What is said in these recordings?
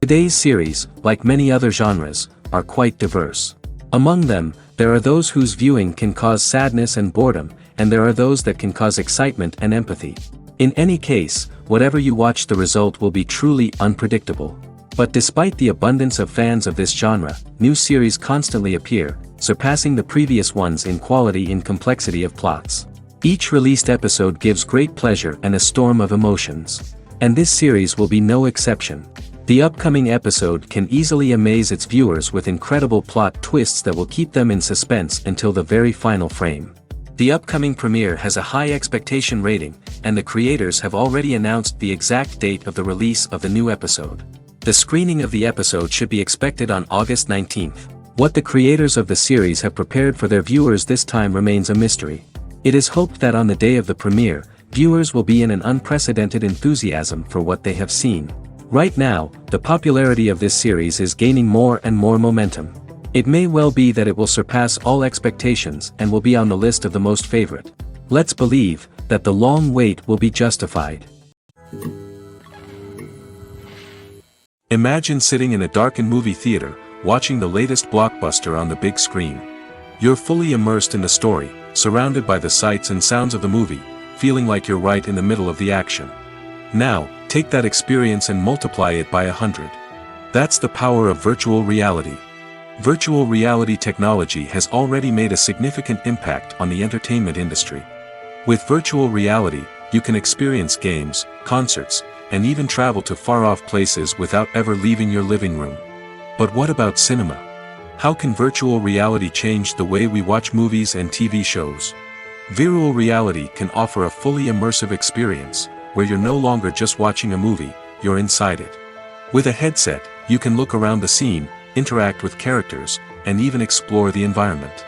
Today's series, like many other genres, are quite diverse. Among them, there are those whose viewing can cause sadness and boredom, and there are those that can cause excitement and empathy. In any case, whatever you watch, the result will be truly unpredictable. But despite the abundance of fans of this genre, new series constantly appear, surpassing the previous ones in quality and complexity of plots. Each released episode gives great pleasure and a storm of emotions. And this series will be no exception. The upcoming episode can easily amaze its viewers with incredible plot twists that will keep them in suspense until the very final frame. The upcoming premiere has a high expectation rating, and the creators have already announced the exact date of the release of the new episode. The screening of the episode should be expected on August 19th. What the creators of the series have prepared for their viewers this time remains a mystery. It is hoped that on the day of the premiere, viewers will be in an unprecedented enthusiasm for what they have seen. Right now, the popularity of this series is gaining more and more momentum. It may well be that it will surpass all expectations and will be on the list of the most favorite. Let's believe that the long wait will be justified. Imagine sitting in a darkened movie theater, watching the latest blockbuster on the big screen. You're fully immersed in the story, surrounded by the sights and sounds of the movie, feeling like you're right in the middle of the action. Now, take that experience and multiply it by 100. That's the power of virtual reality. Virtual reality technology has already made a significant impact on the entertainment industry. With virtual reality, you can experience games, concerts, and even travel to far-off places without ever leaving your living room. But what about cinema? How can virtual reality change the way we watch movies and TV shows? Virtual reality can offer a fully immersive experience, where you're no longer just watching a movie, you're inside it. With a headset, you can look around the scene, interact with characters, and even explore the environment.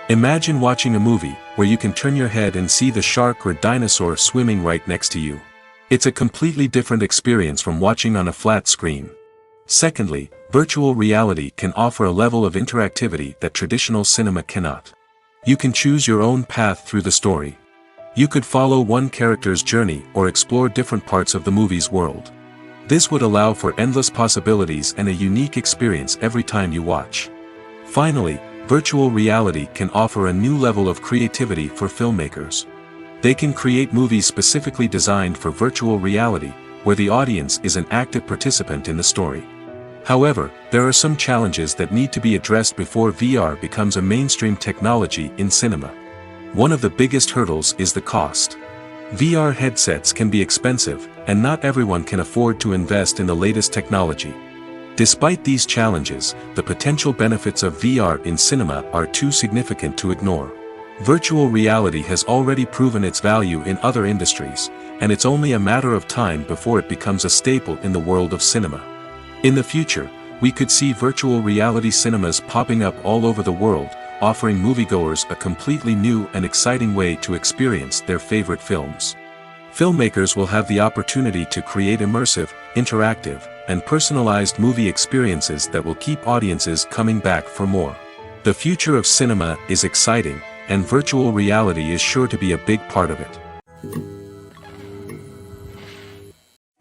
Imagine watching a movie where you can turn your head and see the shark or dinosaur swimming right next to you. It's a completely different experience from watching on a flat screen. Secondly, virtual reality can offer a level of interactivity that traditional cinema cannot. You can choose your own path through the story. You could follow one character's journey or explore different parts of the movie's world. This would allow for endless possibilities and a unique experience every time you watch. Finally, virtual reality can offer a new level of creativity for filmmakers. They can create movies specifically designed for virtual reality, where the audience is an active participant in the story. However, there are some challenges that need to be addressed before VR becomes a mainstream technology in cinema. One of the biggest hurdles is the cost. VR headsets can be expensive, and not everyone can afford to invest in the latest technology. Despite these challenges, the potential benefits of VR in cinema are too significant to ignore. Virtual reality has already proven its value in other industries, and it's only a matter of time before it becomes a staple in the world of cinema. In the future, we could see virtual reality cinemas popping up all over the world, offering moviegoers a completely new and exciting way to experience their favorite films. Filmmakers will have the opportunity to create immersive, interactive, and personalized movie experiences that will keep audiences coming back for more. The future of cinema is exciting, and virtual reality is sure to be a big part of it.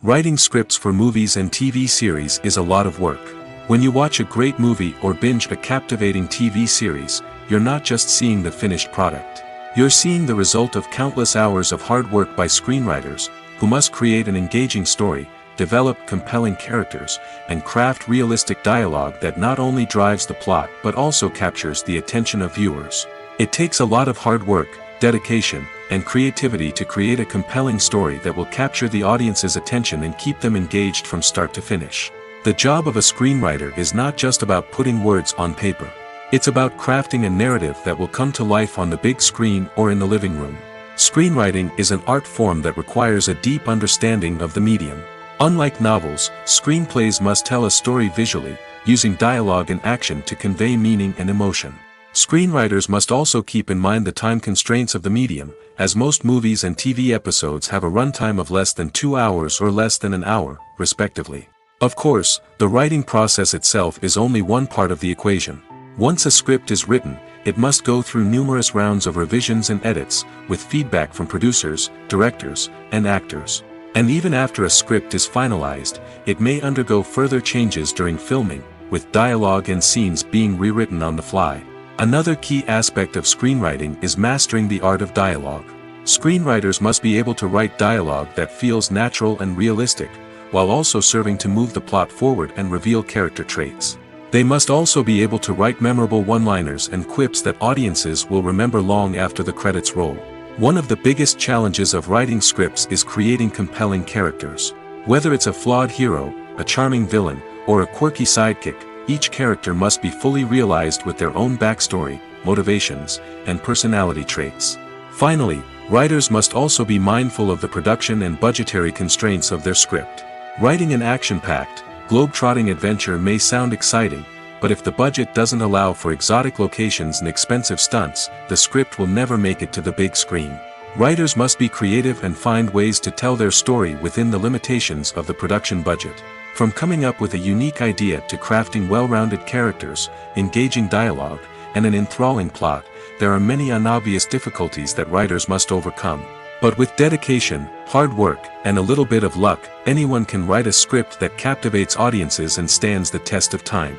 Writing scripts for movies and TV series is a lot of work. When you watch a great movie or binge a captivating TV series, you're not just seeing the finished product. You're seeing the result of countless hours of hard work by screenwriters, who must create an engaging story, develop compelling characters, and craft realistic dialogue that not only drives the plot but also captures the attention of viewers. It takes a lot of hard work, dedication, and creativity to create a compelling story that will capture the audience's attention and keep them engaged from start to finish. The job of a screenwriter is not just about putting words on paper. It's about crafting a narrative that will come to life on the big screen or in the living room. Screenwriting is an art form that requires a deep understanding of the medium. Unlike novels, screenplays must tell a story visually, using dialogue and action to convey meaning and emotion. Screenwriters must also keep in mind the time constraints of the medium, as most movies and TV episodes have a runtime of less than 2 hours or less than an hour, respectively. Of course, the writing process itself is only one part of the equation. Once a script is written, it must go through numerous rounds of revisions and edits, with feedback from producers, directors, and actors. And even after a script is finalized, it may undergo further changes during filming, with dialogue and scenes being rewritten on the fly. Another key aspect of screenwriting is mastering the art of dialogue. Screenwriters must be able to write dialogue that feels natural and realistic, while also serving to move the plot forward and reveal character traits. They must also be able to write memorable one-liners and quips that audiences will remember long after the credits roll. One of the biggest challenges of writing scripts is creating compelling characters. Whether it's a flawed hero, a charming villain, or a quirky sidekick, each character must be fully realized with their own backstory, motivations, and personality traits. Finally, writers must also be mindful of the production and budgetary constraints of their script. Writing an action-packed, globe-trotting adventure may sound exciting, but if the budget doesn't allow for exotic locations and expensive stunts, the script will never make it to the big screen. Writers must be creative and find ways to tell their story within the limitations of the production budget. From coming up with a unique idea to crafting well-rounded characters, engaging dialogue, and an enthralling plot, there are many unobvious difficulties that writers must overcome. But with dedication, hard work, and a little bit of luck, anyone can write a script that captivates audiences and stands the test of time.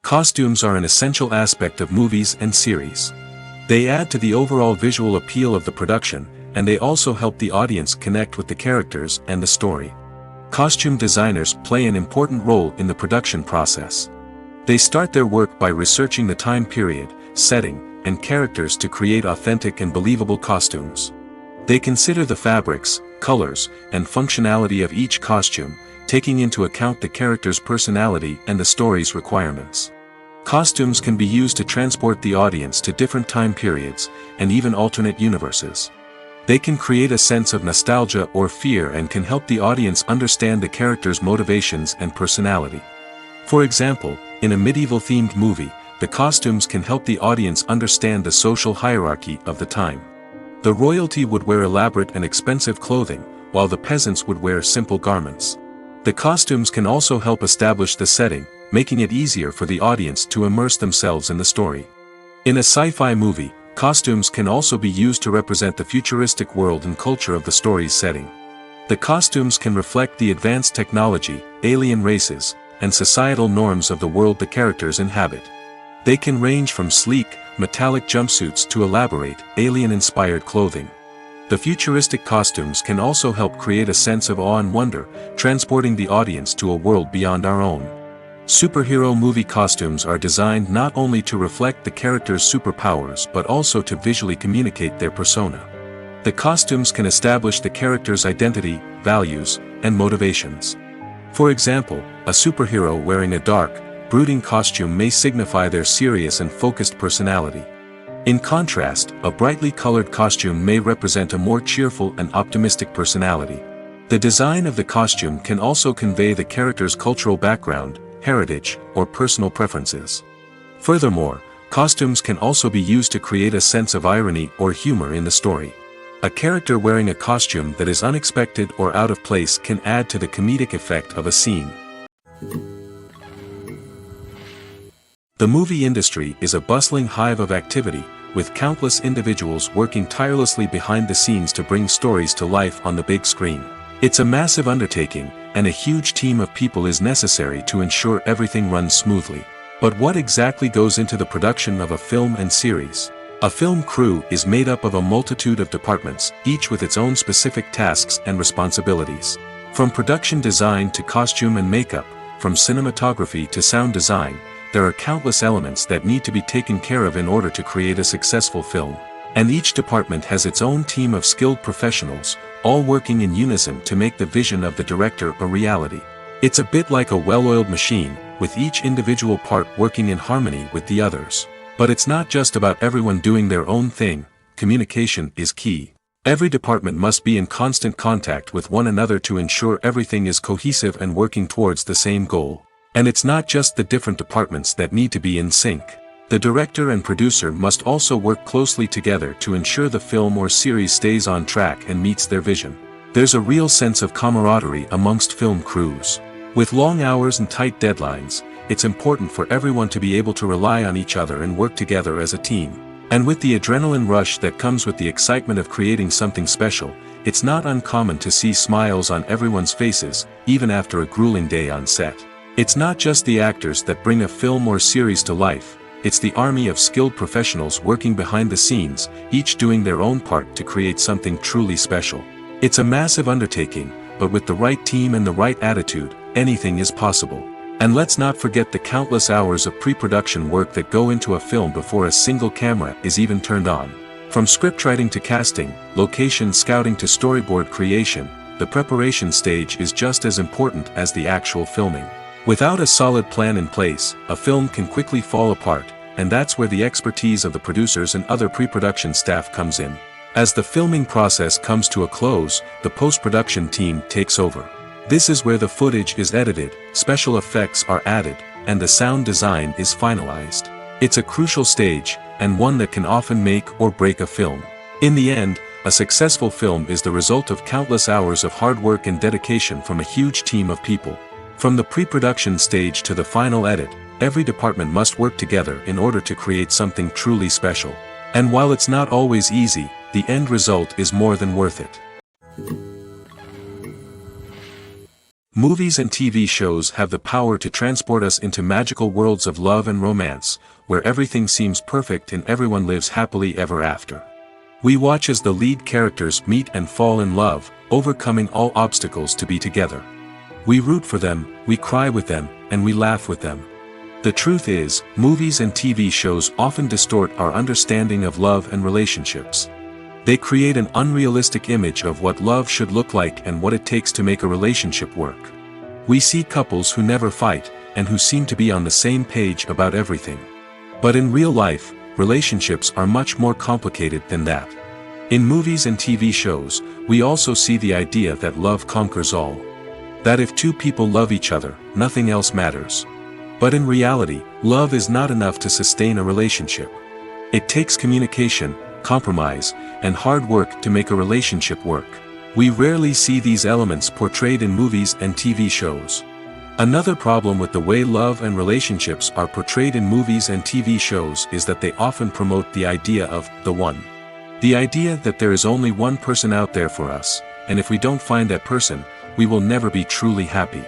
Costumes are an essential aspect of movies and series. They add to the overall visual appeal of the production, and they also help the audience connect with the characters and the story. Costume designers play an important role in the production process. They start their work by researching the time period, setting, and characters to create authentic and believable costumes. They consider the fabrics, colors, and functionality of each costume, taking into account the character's personality and the story's requirements. Costumes can be used to transport the audience to different time periods, and even alternate universes. They can create a sense of nostalgia or fear and can help the audience understand the character's motivations and personality. For example, in a medieval-themed movie, the costumes can help the audience understand the social hierarchy of the time. The royalty would wear elaborate and expensive clothing, while the peasants would wear simple garments. The costumes can also help establish the setting, making it easier for the audience to immerse themselves in the story. In a sci-fi movie, costumes can also be used to represent the futuristic world and culture of the story's setting. The costumes can reflect the advanced technology, alien races, and societal norms of the world the characters inhabit. They can range from sleek, metallic jumpsuits to elaborate, alien-inspired clothing. The futuristic costumes can also help create a sense of awe and wonder, transporting the audience to a world beyond our own. Superhero movie costumes are designed not only to reflect the character's superpowers but also to visually communicate their persona. The costumes can establish the character's identity, values, and motivations. For example, a superhero wearing a dark, brooding costume may signify their serious and focused personality. In contrast, a brightly colored costume may represent a more cheerful and optimistic personality. The design of the costume can also convey the character's cultural background, heritage, or personal preferences. Furthermore, costumes can also be used to create a sense of irony or humor in the story. A character wearing a costume that is unexpected or out of place can add to the comedic effect of a scene. The movie industry is a bustling hive of activity, with countless individuals working tirelessly behind the scenes to bring stories to life on the big screen. It's a massive undertaking, and a huge team of people is necessary to ensure everything runs smoothly. But what exactly goes into the production of a film and series? A film crew is made up of a multitude of departments, each with its own specific tasks and responsibilities. From production design to costume and makeup, from cinematography to sound design, there are countless elements that need to be taken care of in order to create a successful film. And each department has its own team of skilled professionals, all working in unison to make the vision of the director a reality. It's a bit like a well-oiled machine, with each individual part working in harmony with the others. But it's not just about everyone doing their own thing. Communication is key. Every department must be in constant contact with one another to ensure everything is cohesive and working towards the same goal. And it's not just the different departments that need to be in sync. The director and producer must also work closely together to ensure the film or series stays on track and meets their vision. There's a real sense of camaraderie amongst film crews. With long hours and tight deadlines, it's important for everyone to be able to rely on each other and work together as a team. And with the adrenaline rush that comes with the excitement of creating something special, it's not uncommon to see smiles on everyone's faces, even after a grueling day on set. It's not just the actors that bring a film or series to life, it's the army of skilled professionals working behind the scenes, each doing their own part to create something truly special. It's a massive undertaking, but with the right team and the right attitude, anything is possible. And let's not forget the countless hours of pre-production work that go into a film before a single camera is even turned on. From scriptwriting to casting, location scouting to storyboard creation, the preparation stage is just as important as the actual filming. Without a solid plan in place, a film can quickly fall apart, and that's where the expertise of the producers and other pre-production staff comes in. As the filming process comes to a close, the post-production team takes over. This is where the footage is edited, special effects are added, and the sound design is finalized. It's a crucial stage, and one that can often make or break a film. In the end, a successful film is the result of countless hours of hard work and dedication from a huge team of people. From the pre-production stage to the final edit, every department must work together in order to create something truly special. And while it's not always easy, the end result is more than worth it. Movies and TV shows have the power to transport us into magical worlds of love and romance, where everything seems perfect and everyone lives happily ever after. We watch as the lead characters meet and fall in love, overcoming all obstacles to be together. We root for them, we cry with them, and we laugh with them. The truth is, movies and TV shows often distort our understanding of love and relationships. They create an unrealistic image of what love should look like and what it takes to make a relationship work. We see couples who never fight, and who seem to be on the same page about everything. But in real life, relationships are much more complicated than that. In movies and TV shows, we also see the idea that love conquers all. That if two people love each other, nothing else matters. But in reality, love is not enough to sustain a relationship. It takes communication, compromise, and hard work to make a relationship work. We rarely see these elements portrayed in movies and TV shows. Another problem with the way love and relationships are portrayed in movies and TV shows is that they often promote the idea of the one. The idea that there is only one person out there for us, and if we don't find that person, we will never be truly happy.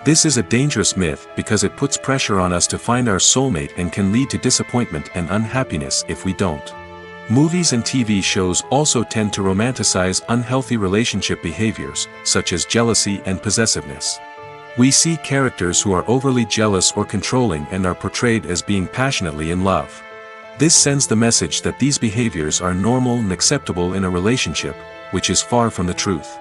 This is a dangerous myth because it puts pressure on us to find our soulmate and can lead to disappointment and unhappiness if we don't. Movies and TV shows also tend to romanticize unhealthy relationship behaviors, such as jealousy and possessiveness. We see characters who are overly jealous or controlling and are portrayed as being passionately in love. This sends the message that these behaviors are normal and acceptable in a relationship, which is far from the truth.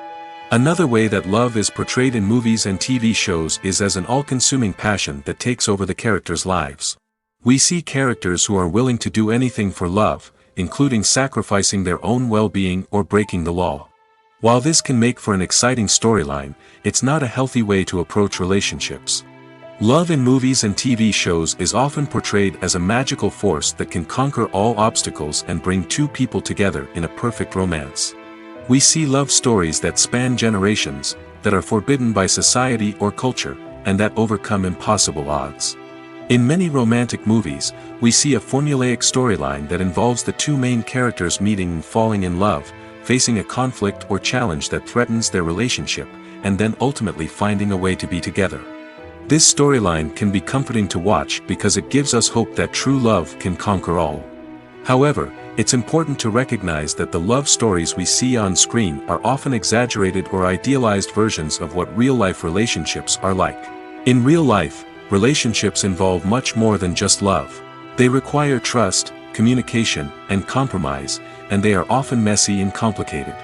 Another way that love is portrayed in movies and TV shows is as an all-consuming passion that takes over the characters' lives. We see characters who are willing to do anything for love, including sacrificing their own well-being or breaking the law. While this can make for an exciting storyline, it's not a healthy way to approach relationships. Love in movies and TV shows is often portrayed as a magical force that can conquer all obstacles and bring two people together in a perfect romance. We see love stories that span generations, that are forbidden by society or culture, and that overcome impossible odds. In many romantic movies, we see a formulaic storyline that involves the two main characters meeting and falling in love, facing a conflict or challenge that threatens their relationship, and then ultimately finding a way to be together. This storyline can be comforting to watch because it gives us hope that true love can conquer all. However, it's important to recognize that the love stories we see on screen are often exaggerated or idealized versions of what real-life relationships are like. In real life, relationships involve much more than just love. They require trust, communication, and compromise, and they are often messy and complicated.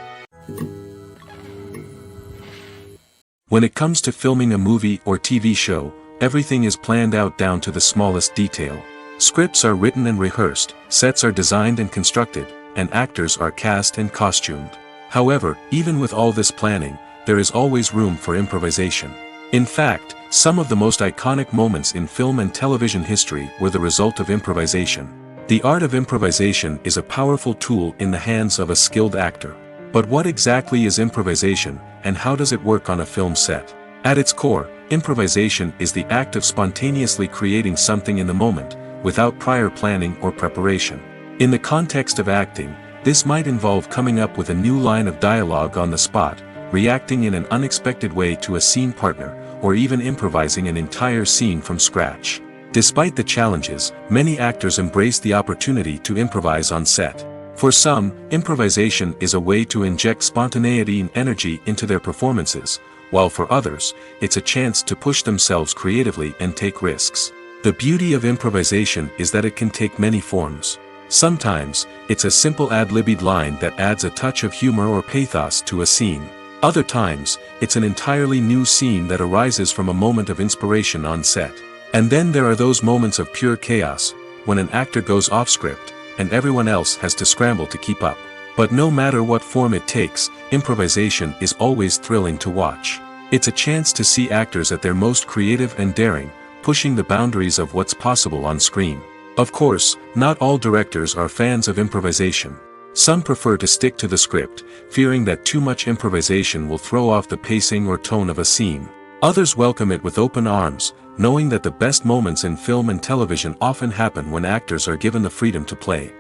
When it comes to filming a movie or TV show, everything is planned out down to the smallest detail. Scripts are written and rehearsed, sets are designed and constructed, and actors are cast and costumed. However, even with all this planning, there is always room for improvisation. In fact, some of the most iconic moments in film and television history were the result of improvisation. The art of improvisation is a powerful tool in the hands of a skilled actor. But what exactly is improvisation, and how does it work on a film set? At its core, improvisation is the act of spontaneously creating something in the moment, without prior planning or preparation. In the context of acting, this might involve coming up with a new line of dialogue on the spot, reacting in an unexpected way to a scene partner, or even improvising an entire scene from scratch. Despite the challenges, many actors embrace the opportunity to improvise on set. For some, improvisation is a way to inject spontaneity and energy into their performances, while for others, it's a chance to push themselves creatively and take risks. The beauty of improvisation is that it can take many forms. Sometimes, it's a simple ad-libbed line that adds a touch of humor or pathos to a scene. Other times, it's an entirely new scene that arises from a moment of inspiration on set. And then there are those moments of pure chaos, when an actor goes off script, and everyone else has to scramble to keep up. But no matter what form it takes, improvisation is always thrilling to watch. It's a chance to see actors at their most creative and daring, pushing the boundaries of what's possible on screen. Of course, not all directors are fans of improvisation. Some prefer to stick to the script, fearing that too much improvisation will throw off the pacing or tone of a scene. Others welcome it with open arms, knowing that the best moments in film and television often happen when actors are given the freedom to play.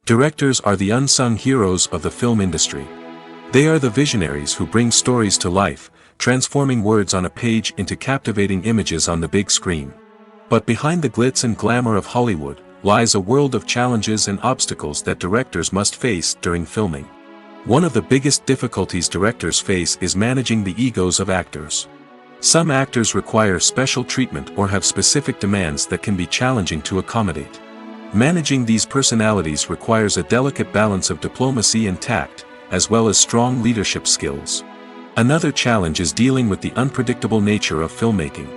Directors are the unsung heroes of the film industry. They are the visionaries who bring stories to life, transforming words on a page into captivating images on the big screen. But behind the glitz and glamour of Hollywood, lies a world of challenges and obstacles that directors must face during filming. One of the biggest difficulties directors face is managing the egos of actors. Some actors require special treatment or have specific demands that can be challenging to accommodate. Managing these personalities requires a delicate balance of diplomacy and tact, as well as strong leadership skills. Another challenge is dealing with the unpredictable nature of filmmaking.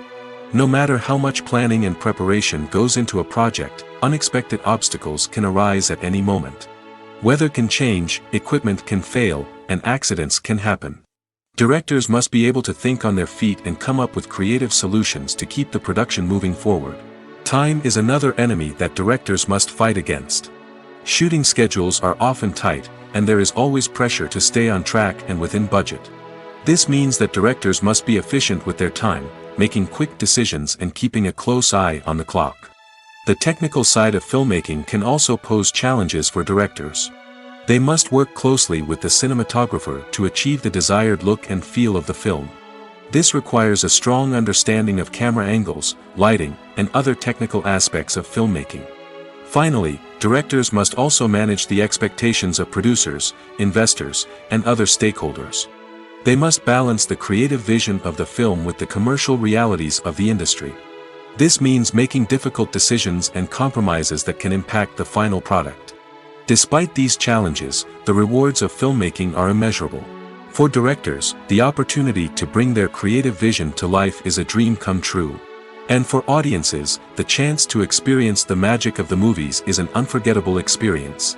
No matter how much planning and preparation goes into a project, unexpected obstacles can arise at any moment. Weather can change, equipment can fail, and accidents can happen. Directors must be able to think on their feet and come up with creative solutions to keep the production moving forward. Time is another enemy that directors must fight against. Shooting schedules are often tight, and there is always pressure to stay on track and within budget. This means that directors must be efficient with their time, making quick decisions and keeping a close eye on the clock. The technical side of filmmaking can also pose challenges for directors. They must work closely with the cinematographer to achieve the desired look and feel of the film. This requires a strong understanding of camera angles, lighting, and other technical aspects of filmmaking. Finally, directors must also manage the expectations of producers, investors, and other stakeholders. They must balance the creative vision of the film with the commercial realities of the industry. This means making difficult decisions and compromises that can impact the final product. Despite these challenges, the rewards of filmmaking are immeasurable. For directors, the opportunity to bring their creative vision to life is a dream come true. And for audiences, the chance to experience the magic of the movies is an unforgettable experience.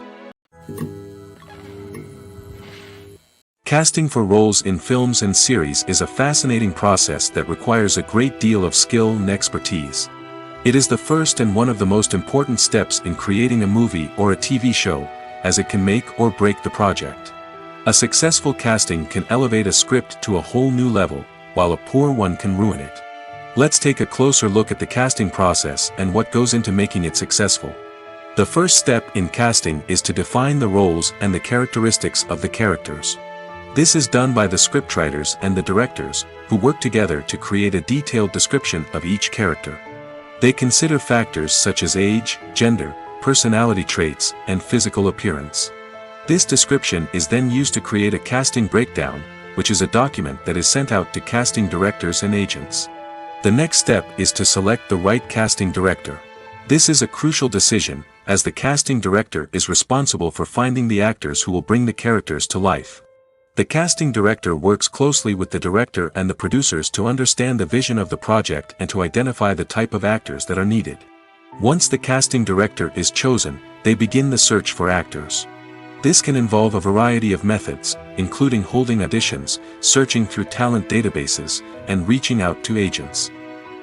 Casting for roles in films and series is a fascinating process that requires a great deal of skill and expertise. It is the first and one of the most important steps in creating a movie or a TV show, as it can make or break the project. A successful casting can elevate a script to a whole new level, while a poor one can ruin it. Let's take a closer look at the casting process and what goes into making it successful. The first step in casting is to define the roles and the characteristics of the characters. This is done by the scriptwriters and the directors, who work together to create a detailed description of each character. They consider factors such as age, gender, personality traits, and physical appearance. This description is then used to create a casting breakdown, which is a document that is sent out to casting directors and agents. The next step is to select the right casting director. This is a crucial decision, as the casting director is responsible for finding the actors who will bring the characters to life. The casting director works closely with the director and the producers to understand the vision of the project and to identify the type of actors that are needed. Once the casting director is chosen, they begin the search for actors. This can involve a variety of methods, including holding auditions, searching through talent databases, and reaching out to agents.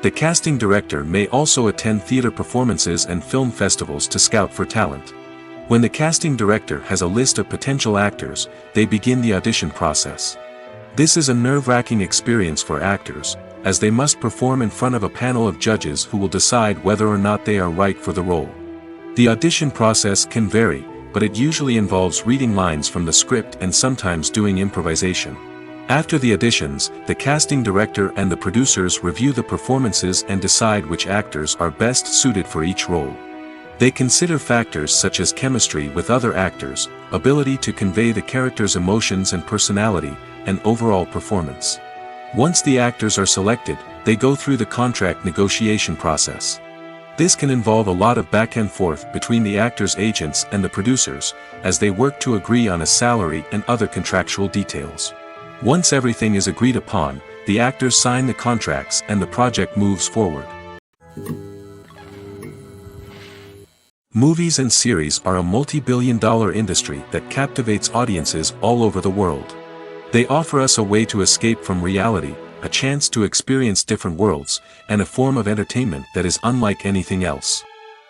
The casting director may also attend theater performances and film festivals to scout for talent. When the casting director has a list of potential actors, they begin the audition process. This is a nerve-wracking experience for actors, as they must perform in front of a panel of judges who will decide whether or not they are right for the role. The audition process can vary, but it usually involves reading lines from the script and sometimes doing improvisation. After the auditions, the casting director and the producers review the performances and decide which actors are best suited for each role. They consider factors such as chemistry with other actors, ability to convey the character's emotions and personality, and overall performance. Once the actors are selected, they go through the contract negotiation process. This can involve a lot of back and forth between the actors' agents and the producers, as they work to agree on a salary and other contractual details. Once everything is agreed upon, the actors sign the contracts and the project moves forward. Movies and series are a multi-billion-dollar industry that captivates audiences all over the world. They offer us a way to escape from reality, a chance to experience different worlds, and a form of entertainment that is unlike anything else.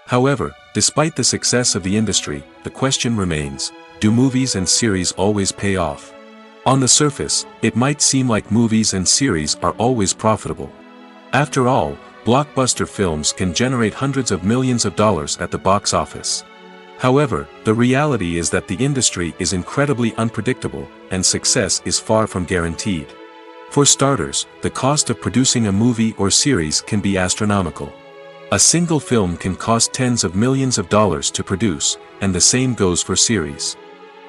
However, despite the success of the industry, the question remains, do movies and series always pay off? On the surface, it might seem like movies and series are always profitable. After all, blockbuster films can generate hundreds of millions of dollars at the box office. However, the reality is that the industry is incredibly unpredictable, and success is far from guaranteed. For starters, the cost of producing a movie or series can be astronomical. A single film can cost tens of millions of dollars to produce, and the same goes for series.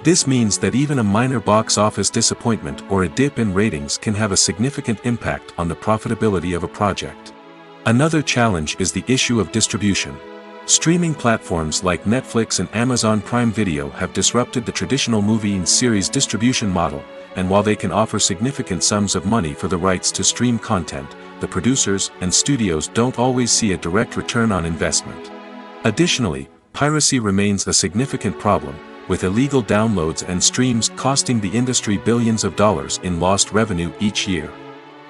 This means that even a minor box office disappointment or a dip in ratings can have a significant impact on the profitability of a project. Another challenge is the issue of distribution. Streaming platforms like Netflix and Amazon Prime Video have disrupted the traditional movie and series distribution model, and while they can offer significant sums of money for the rights to stream content, the producers and studios don't always see a direct return on investment. Additionally, piracy remains a significant problem, with illegal downloads and streams costing the industry billions of dollars in lost revenue each year.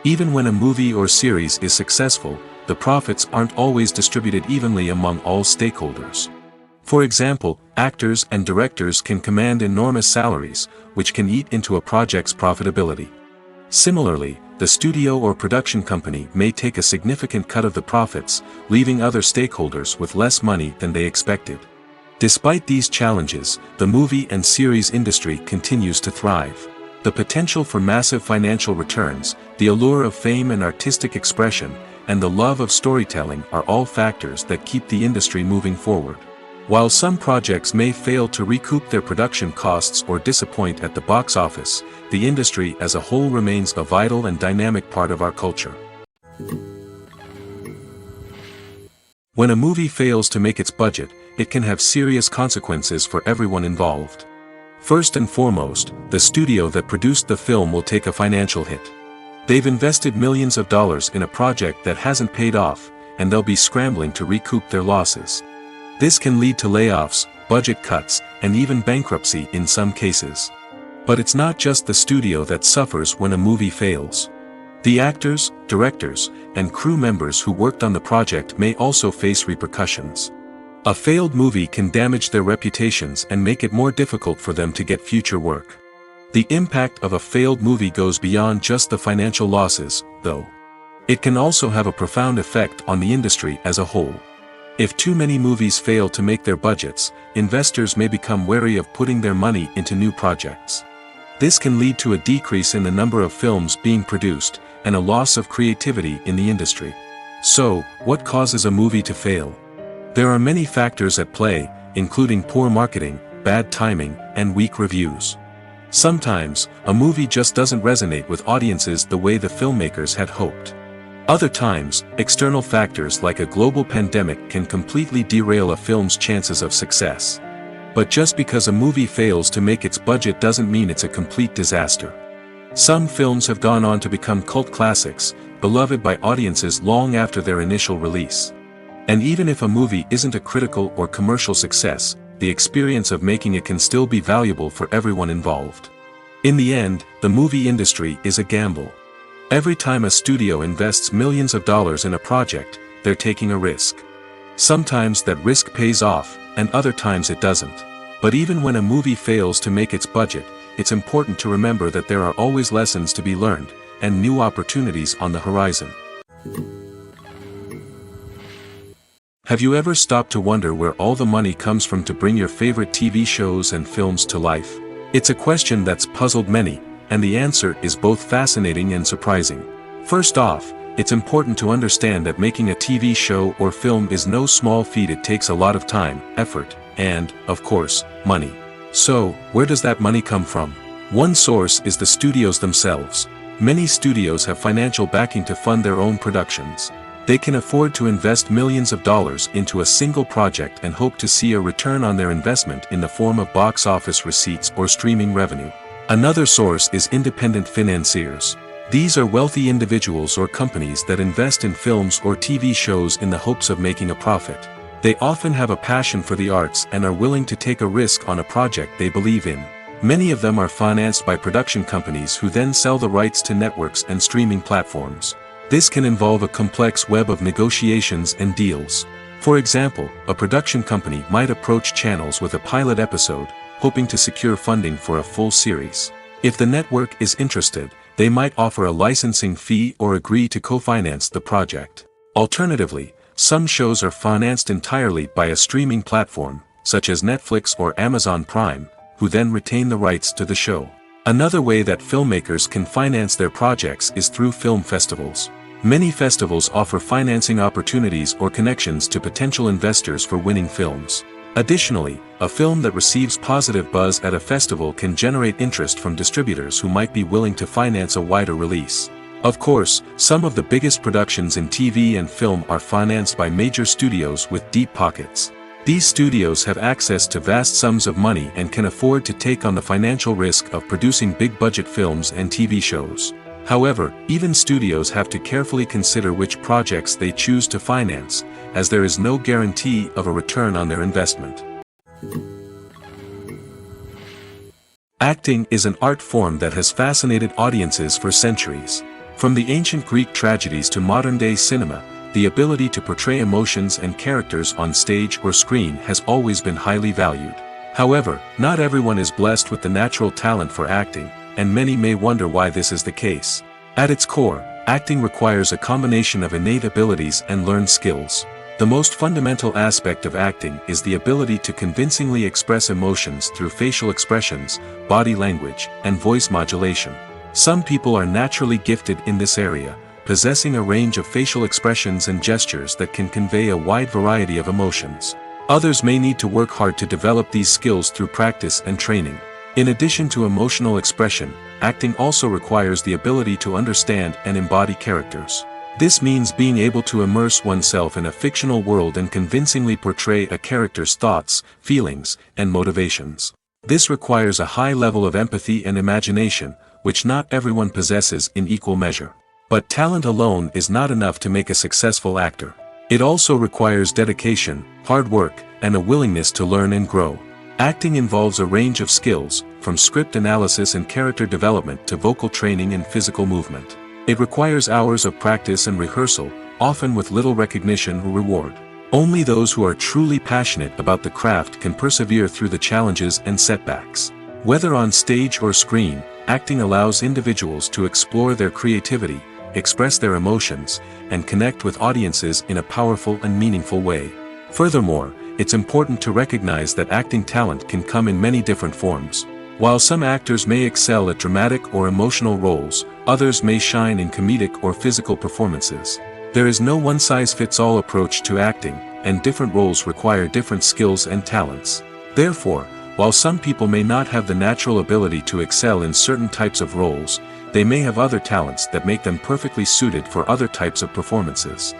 Even when a movie or series is successful, the profits aren't always distributed evenly among all stakeholders. For example, actors and directors can command enormous salaries, which can eat into a project's profitability. Similarly, the studio or production company may take a significant cut of the profits, leaving other stakeholders with less money than they expected. Despite these challenges, the movie and series industry continues to thrive. The potential for massive financial returns, the allure of fame and artistic expression, and the love of storytelling are all factors that keep the industry moving forward. While some projects may fail to recoup their production costs or disappoint at the box office, the industry as a whole remains a vital and dynamic part of our culture. When a movie fails to make its budget, it can have serious consequences for everyone involved. First and foremost, the studio that produced the film will take a financial hit. They've invested millions of dollars in a project that hasn't paid off, and they'll be scrambling to recoup their losses. This can lead to layoffs, budget cuts, and even bankruptcy in some cases. But it's not just the studio that suffers when a movie fails. The actors, directors, and crew members who worked on the project may also face repercussions. A failed movie can damage their reputations and make it more difficult for them to get future work. The impact of a failed movie goes beyond just the financial losses, though. It can also have a profound effect on the industry as a whole. If too many movies fail to make their budgets, investors may become wary of putting their money into new projects. This can lead to a decrease in the number of films being produced, and a loss of creativity in the industry. So, what causes a movie to fail? There are many factors at play, including poor marketing, bad timing, and weak reviews. Sometimes, a movie just doesn't resonate with audiences the way the filmmakers had hoped. Other times, external factors like a global pandemic can completely derail a film's chances of success. But just because a movie fails to make its budget doesn't mean it's a complete disaster. Some films have gone on to become cult classics, beloved by audiences long after their initial release. And even if a movie isn't a critical or commercial success, the experience of making it can still be valuable for everyone involved. In the end, the movie industry is a gamble. Every time a studio invests millions of dollars in a project, they're taking a risk. Sometimes that risk pays off, and other times it doesn't. But even when a movie fails to make its budget, it's important to remember that there are always lessons to be learned, and new opportunities on the horizon. Have you ever stopped to wonder where all the money comes from to bring your favorite TV shows and films to life? It's a question that's puzzled many, and the answer is both fascinating and surprising. First off, it's important to understand that making a TV show or film is no small feat. It takes a lot of time, effort, and, of course, money. So, where does that money come from? One source is the studios themselves. Many studios have financial backing to fund their own productions. They can afford to invest millions of dollars into a single project and hope to see a return on their investment in the form of box office receipts or streaming revenue. Another source is independent financiers. These are wealthy individuals or companies that invest in films or TV shows in the hopes of making a profit. They often have a passion for the arts and are willing to take a risk on a project they believe in. Many of them are financed by production companies who then sell the rights to networks and streaming platforms. This can involve a complex web of negotiations and deals. For example, a production company might approach channels with a pilot episode, hoping to secure funding for a full series. If the network is interested, they might offer a licensing fee or agree to co-finance the project. Alternatively, some shows are financed entirely by a streaming platform, such as Netflix or Amazon Prime, who then retain the rights to the show. Another way that filmmakers can finance their projects is through film festivals. Many festivals offer financing opportunities or connections to potential investors for winning films. Additionally, a film that receives positive buzz at a festival can generate interest from distributors who might be willing to finance a wider release. Of course, some of the biggest productions in TV and film are financed by major studios with deep pockets. These studios have access to vast sums of money and can afford to take on the financial risk of producing big-budget films and TV shows. However, even studios have to carefully consider which projects they choose to finance, as there is no guarantee of a return on their investment. Acting is an art form that has fascinated audiences for centuries. From the ancient Greek tragedies to modern-day cinema, the ability to portray emotions and characters on stage or screen has always been highly valued. However, not everyone is blessed with the natural talent for acting, and many may wonder why this is the case. At its core, acting requires a combination of innate abilities and learned skills. The most fundamental aspect of acting is the ability to convincingly express emotions through facial expressions, body language, and voice modulation. Some people are naturally gifted in this area, possessing a range of facial expressions and gestures that can convey a wide variety of emotions. Others may need to work hard to develop these skills through practice and training. In addition to emotional expression, acting also requires the ability to understand and embody characters. This means being able to immerse oneself in a fictional world and convincingly portray a character's thoughts, feelings, and motivations. This requires a high level of empathy and imagination, which not everyone possesses in equal measure. But talent alone is not enough to make a successful actor. It also requires dedication, hard work, and a willingness to learn and grow. Acting involves a range of skills, from script analysis and character development to vocal training and physical movement. It requires hours of practice and rehearsal, often with little recognition or reward. Only those who are truly passionate about the craft can persevere through the challenges and setbacks. Whether on stage or screen, acting allows individuals to explore their creativity, express their emotions, and connect with audiences in a powerful and meaningful way. Furthermore, it's important to recognize that acting talent can come in many different forms. While some actors may excel at dramatic or emotional roles, others may shine in comedic or physical performances. There is no one-size-fits-all approach to acting, and different roles require different skills and talents. Therefore, while some people may not have the natural ability to excel in certain types of roles, they may have other talents that make them perfectly suited for other types of performances.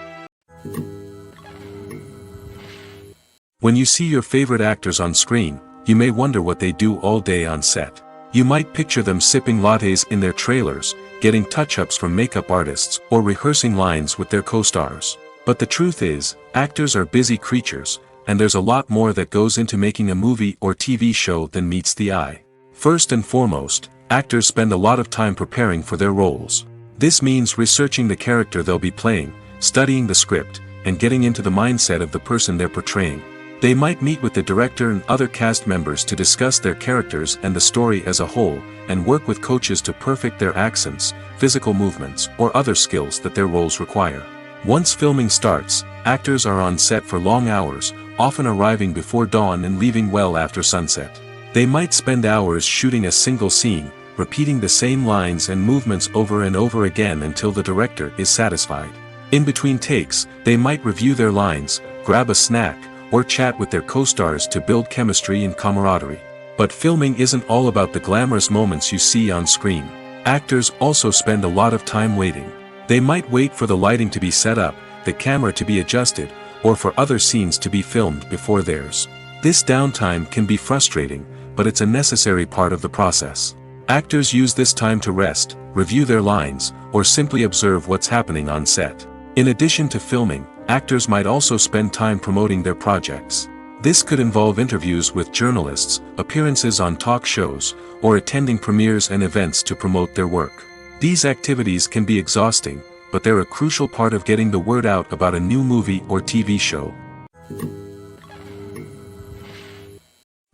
When you see your favorite actors on screen, you may wonder what they do all day on set. You might picture them sipping lattes in their trailers, getting touch-ups from makeup artists, or rehearsing lines with their co-stars. But the truth is, actors are busy creatures, and there's a lot more that goes into making a movie or TV show than meets the eye. First and foremost, actors spend a lot of time preparing for their roles. This means researching the character they'll be playing, studying the script, and getting into the mindset of the person they're portraying. They might meet with the director and other cast members to discuss their characters and the story as a whole, and work with coaches to perfect their accents, physical movements, or other skills that their roles require. Once filming starts, actors are on set for long hours, often arriving before dawn and leaving well after sunset. They might spend hours shooting a single scene, repeating the same lines and movements over and over again until the director is satisfied. In between takes, they might review their lines, grab a snack, or chat with their co-stars to build chemistry and camaraderie. But filming isn't all about the glamorous moments you see on screen. Actors also spend a lot of time waiting. They might wait for the lighting to be set up, the camera to be adjusted, or for other scenes to be filmed before theirs. This downtime can be frustrating, but it's a necessary part of the process. Actors use this time to rest, review their lines, or simply observe what's happening on set. In addition to filming, actors might also spend time promoting their projects. This could involve interviews with journalists, appearances on talk shows, or attending premieres and events to promote their work. These activities can be exhausting, but they're a crucial part of getting the word out about a new movie or TV show.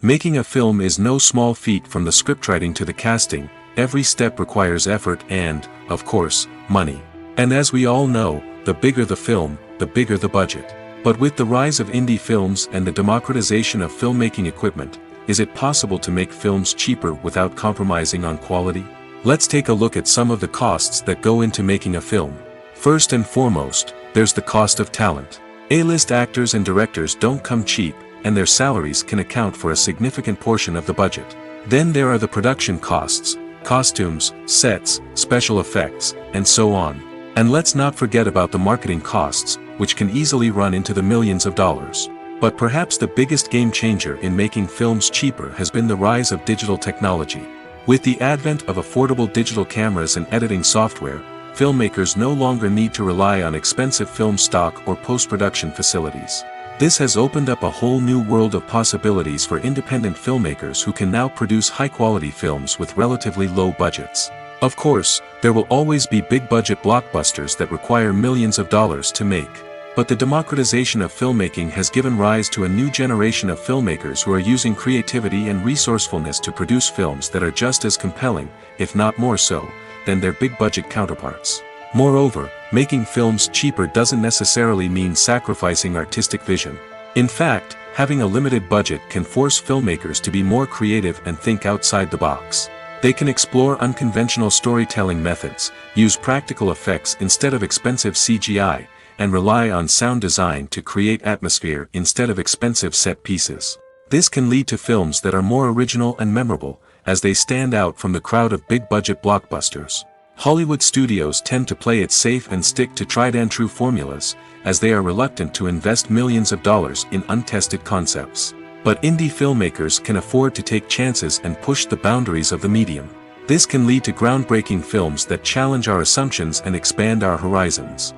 Making a film is no small feat. From the scriptwriting to the casting, every step requires effort and, of course, money. And as we all know, the bigger the film, the bigger the budget. But with the rise of indie films and the democratization of filmmaking equipment, is it possible to make films cheaper without compromising on quality? Let's take a look at some of the costs that go into making a film. First and foremost, there's the cost of talent. A-list actors and directors don't come cheap, and their salaries can account for a significant portion of the budget. Then there are the production costs, costumes, sets, special effects, and so on. And let's not forget about the marketing costs, which can easily run into the millions of dollars. But perhaps the biggest game changer in making films cheaper has been the rise of digital technology. With the advent of affordable digital cameras and editing software, filmmakers no longer need to rely on expensive film stock or post-production facilities. This has opened up a whole new world of possibilities for independent filmmakers who can now produce high-quality films with relatively low budgets. Of course, there will always be big-budget blockbusters that require millions of dollars to make. But the democratization of filmmaking has given rise to a new generation of filmmakers who are using creativity and resourcefulness to produce films that are just as compelling, if not more so, than their big-budget counterparts. Moreover, making films cheaper doesn't necessarily mean sacrificing artistic vision. In fact, having a limited budget can force filmmakers to be more creative and think outside the box. They can explore unconventional storytelling methods, use practical effects instead of expensive CGI, and rely on sound design to create atmosphere instead of expensive set pieces. This can lead to films that are more original and memorable, as they stand out from the crowd of big-budget blockbusters. Hollywood studios tend to play it safe and stick to tried-and-true formulas, as they are reluctant to invest millions of dollars in untested concepts. But indie filmmakers can afford to take chances and push the boundaries of the medium. This can lead to groundbreaking films that challenge our assumptions and expand our horizons.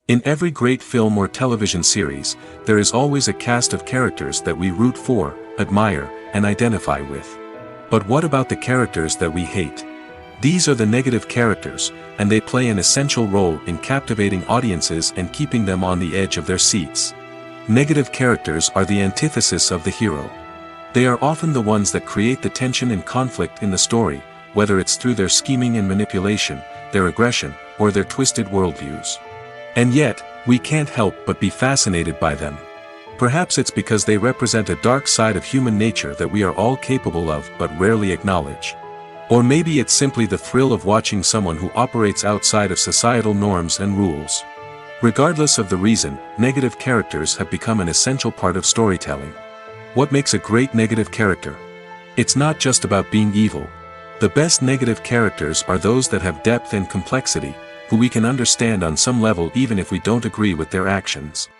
In every great film or television series, there is always a cast of characters that we root for, admire, and identify with. But what about the characters that we hate? These are the negative characters, and they play an essential role in captivating audiences and keeping them on the edge of their seats. Negative characters are the antithesis of the hero. They are often the ones that create the tension and conflict in the story, whether it's through their scheming and manipulation, their aggression, or their twisted worldviews. And yet, we can't help but be fascinated by them. Perhaps it's because they represent a dark side of human nature that we are all capable of but rarely acknowledge. Or maybe it's simply the thrill of watching someone who operates outside of societal norms and rules. Regardless of the reason, negative characters have become an essential part of storytelling. What makes a great negative character? It's not just about being evil. The best negative characters are those that have depth and complexity, who we can understand on some level even if we don't agree with their actions.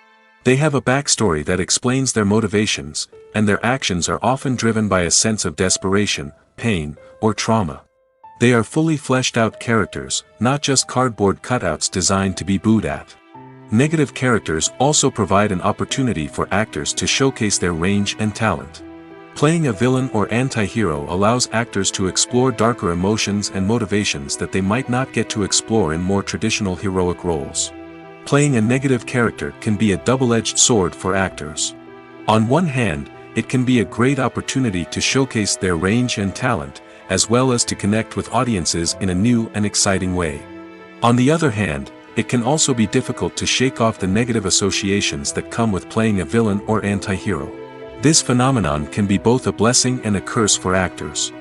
They have a backstory that explains their motivations, and their actions are often driven by a sense of desperation, pain, or trauma. They are fully fleshed out characters, not just cardboard cutouts designed to be booed at. Negative characters also provide an opportunity for actors to showcase their range and talent. Playing a villain or anti-hero allows actors to explore darker emotions and motivations that they might not get to explore in more traditional heroic roles. playing a negative character can be a double-edged sword for actors. On one hand, it can be a great opportunity to showcase their range and talent, as well as to connect with audiences in a new and exciting way. On the other hand, it can also be difficult to shake off the negative associations that come with playing a villain or anti-hero. This phenomenon can be both a blessing and a curse for actors.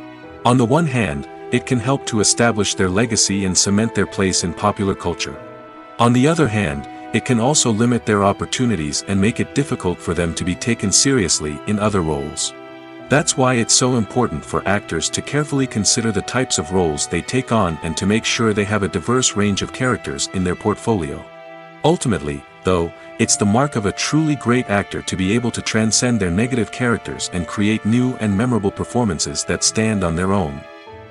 On the one hand, it can help to establish their legacy and cement their place in popular culture. On the other hand, it can also limit their opportunities and make it difficult for them to be taken seriously in other roles. That's why it's so important for actors to carefully consider the types of roles they take on and to make sure they have a diverse range of characters in their portfolio. Ultimately, though, it's the mark of a truly great actor to be able to transcend their negative characters and create new and memorable performances that stand on their own.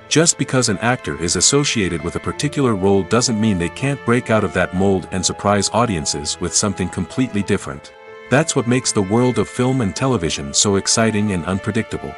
Just because an actor is associated with a particular role doesn't mean they can't break out of that mold and surprise audiences with something completely different. That's what makes the world of film and television so exciting and unpredictable.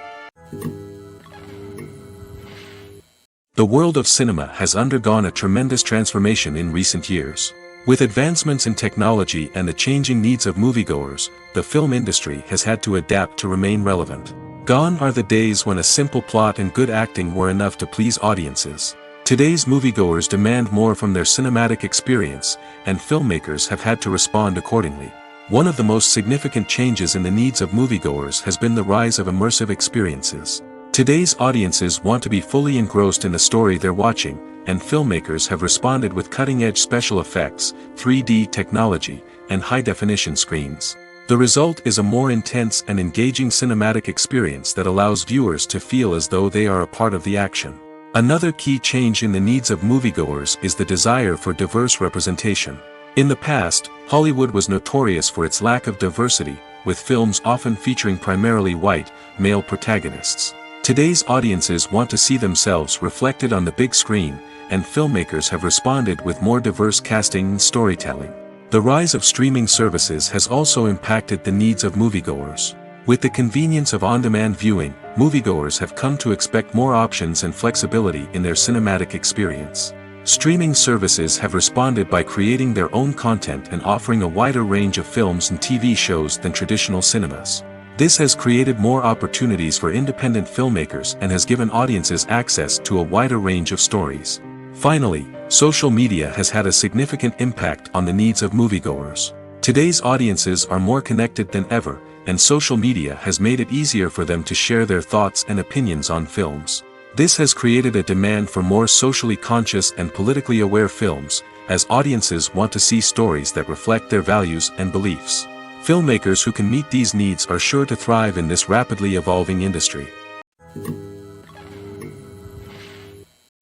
The world of cinema has undergone a tremendous transformation in recent years. With advancements in technology and the changing needs of moviegoers, the film industry has had to adapt to remain relevant. Gone are the days when a simple plot and good acting were enough to please audiences. Today's moviegoers demand more from their cinematic experience, and filmmakers have had to respond accordingly. One of the most significant changes in the needs of moviegoers has been the rise of immersive experiences. Today's audiences want to be fully engrossed in the story they're watching, and filmmakers have responded with cutting-edge special effects, 3D technology, and high-definition screens. The result is a more intense and engaging cinematic experience that allows viewers to feel as though they are a part of the action. Another key change in the needs of moviegoers is the desire for diverse representation. In the past, Hollywood was notorious for its lack of diversity, with films often featuring primarily white, male protagonists. Today's audiences want to see themselves reflected on the big screen, and filmmakers have responded with more diverse casting and storytelling. The rise of streaming services has also impacted the needs of moviegoers. With the convenience of on-demand viewing, moviegoers have come to expect more options and flexibility in their cinematic experience. Streaming services have responded by creating their own content and offering a wider range of films and TV shows than traditional cinemas. This has created more opportunities for independent filmmakers and has given audiences access to a wider range of stories. Finally, social media has had a significant impact on the needs of moviegoers. Today's audiences are more connected than ever, and social media has made it easier for them to share their thoughts and opinions on films. This has created a demand for more socially conscious and politically aware films, as audiences want to see stories that reflect their values and beliefs. Filmmakers who can meet these needs are sure to thrive in this rapidly evolving industry.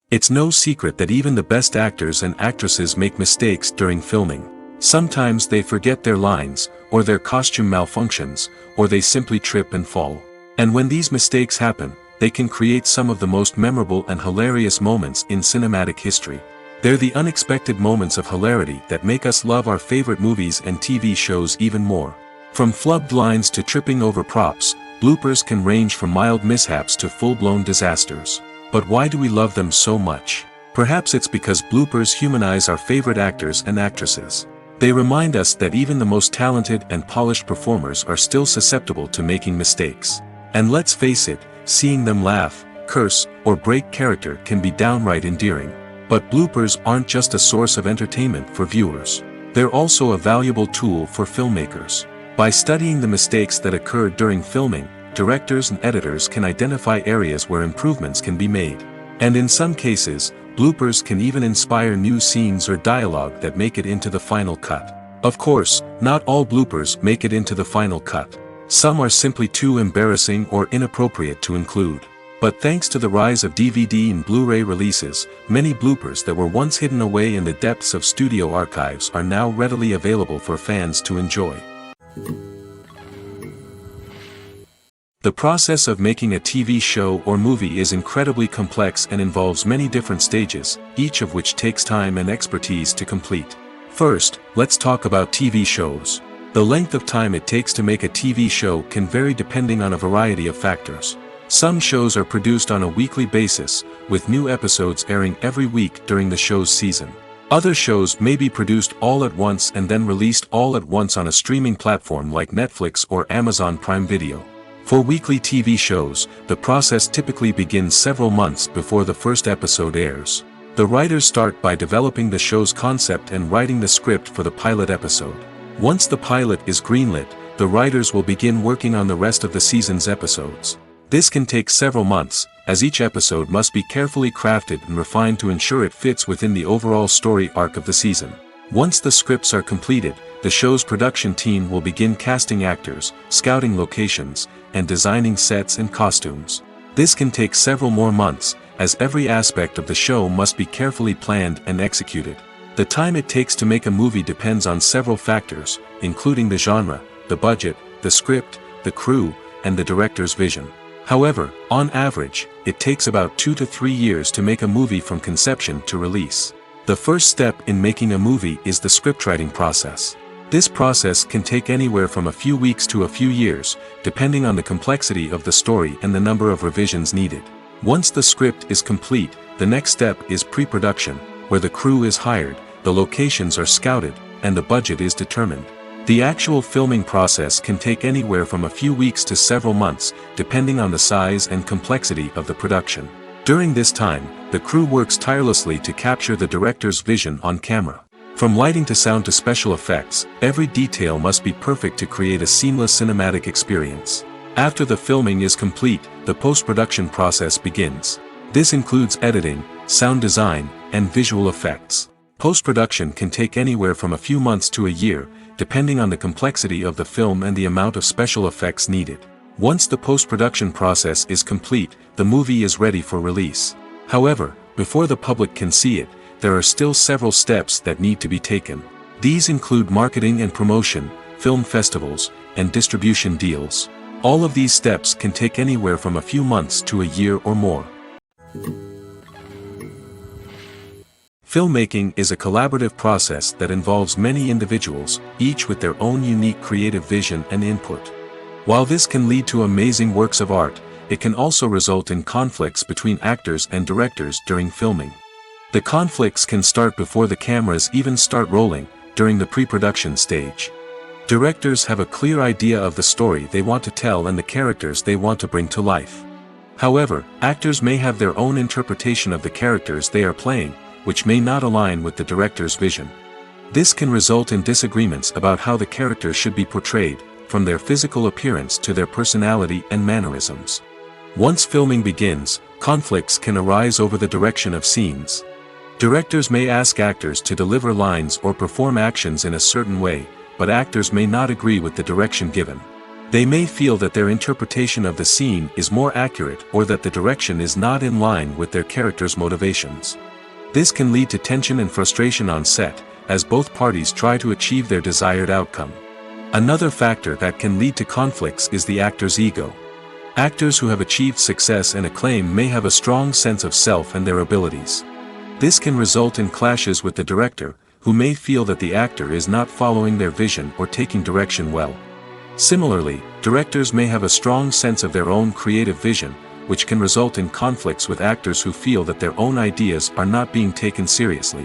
It's no secret that even the best actors and actresses make mistakes during filming. Sometimes they forget their lines, or their costume malfunctions, or they simply trip and fall. And when these mistakes happen, they can create some of the most memorable and hilarious moments in cinematic history. They're the unexpected moments of hilarity that make us love our favorite movies and TV shows even more. From flubbed lines to tripping over props, bloopers can range from mild mishaps to full-blown disasters. But why do we love them so much? Perhaps it's because bloopers humanize our favorite actors and actresses. They remind us that even the most talented and polished performers are still susceptible to making mistakes. And let's face it, seeing them laugh, curse, or break character can be downright endearing. But bloopers aren't just a source of entertainment for viewers. They're also a valuable tool for filmmakers. By studying the mistakes that occurred during filming, directors and editors can identify areas where improvements can be made. And in some cases, bloopers can even inspire new scenes or dialogue that make it into the final cut. Of course, not all bloopers make it into the final cut. Some are simply too embarrassing or inappropriate to include. But thanks to the rise of DVD and Blu-ray releases, many bloopers that were once hidden away in the depths of studio archives are now readily available for fans to enjoy. The process of making a TV show or movie is incredibly complex and involves many different stages, each of which takes time and expertise to complete. First, let's talk about TV shows. The length of time it takes to make a TV show can vary depending on a variety of factors. Some shows are produced on a weekly basis, with new episodes airing every week during the show's season. Other shows may be produced all at once and then released all at once on a streaming platform like Netflix or Amazon Prime Video. For weekly TV shows, the process typically begins several months before the first episode airs. The writers start by developing the show's concept and writing the script for the pilot episode. Once the pilot is greenlit, the writers will begin working on the rest of the season's episodes. This can take several months, as each episode must be carefully crafted and refined to ensure it fits within the overall story arc of the season. Once the scripts are completed, the show's production team will begin casting actors, scouting locations, and designing sets and costumes. This can take several more months, as every aspect of the show must be carefully planned and executed. The time it takes to make a movie depends on several factors, including the genre, the budget, the script, the crew, and the director's vision. However, on average, it takes about 2 to 3 years to make a movie from conception to release. The first step in making a movie is the scriptwriting process. This process can take anywhere from a few weeks to a few years, depending on the complexity of the story and the number of revisions needed. Once the script is complete, the next step is pre-production, where the crew is hired, the locations are scouted, and the budget is determined. The actual filming process can take anywhere from a few weeks to several months, depending on the size and complexity of the production. During this time, the crew works tirelessly to capture the director's vision on camera. From lighting to sound to special effects, every detail must be perfect to create a seamless cinematic experience. After the filming is complete, the post-production process begins. This includes editing, sound design, and visual effects. Post-production can take anywhere from a few months to a year, depending on the complexity of the film and the amount of special effects needed. Once the post-production process is complete, the movie is ready for release. However, before the public can see it, there are still several steps that need to be taken. These include marketing and promotion, film festivals, and distribution deals. All of these steps can take anywhere from a few months to a year or more. Filmmaking is a collaborative process that involves many individuals, each with their own unique creative vision and input. While this can lead to amazing works of art, it can also result in conflicts between actors and directors during filming. The conflicts can start before the cameras even start rolling, during the pre-production stage. Directors have a clear idea of the story they want to tell and the characters they want to bring to life. However, actors may have their own interpretation of the characters they are playing, which may not align with the director's vision. This can result in disagreements about how the characters should be portrayed, from their physical appearance to their personality and mannerisms. Once filming begins, conflicts can arise over the direction of scenes. Directors may ask actors to deliver lines or perform actions in a certain way, but actors may not agree with the direction given. They may feel that their interpretation of the scene is more accurate or that the direction is not in line with their character's motivations. This can lead to tension and frustration on set, as both parties try to achieve their desired outcome. Another factor that can lead to conflicts is the actor's ego. Actors who have achieved success and acclaim may have a strong sense of self and their abilities. This can result in clashes with the director, who may feel that the actor is not following their vision or taking direction well. Similarly, directors may have a strong sense of their own creative vision, which can result in conflicts with actors who feel that their own ideas are not being taken seriously.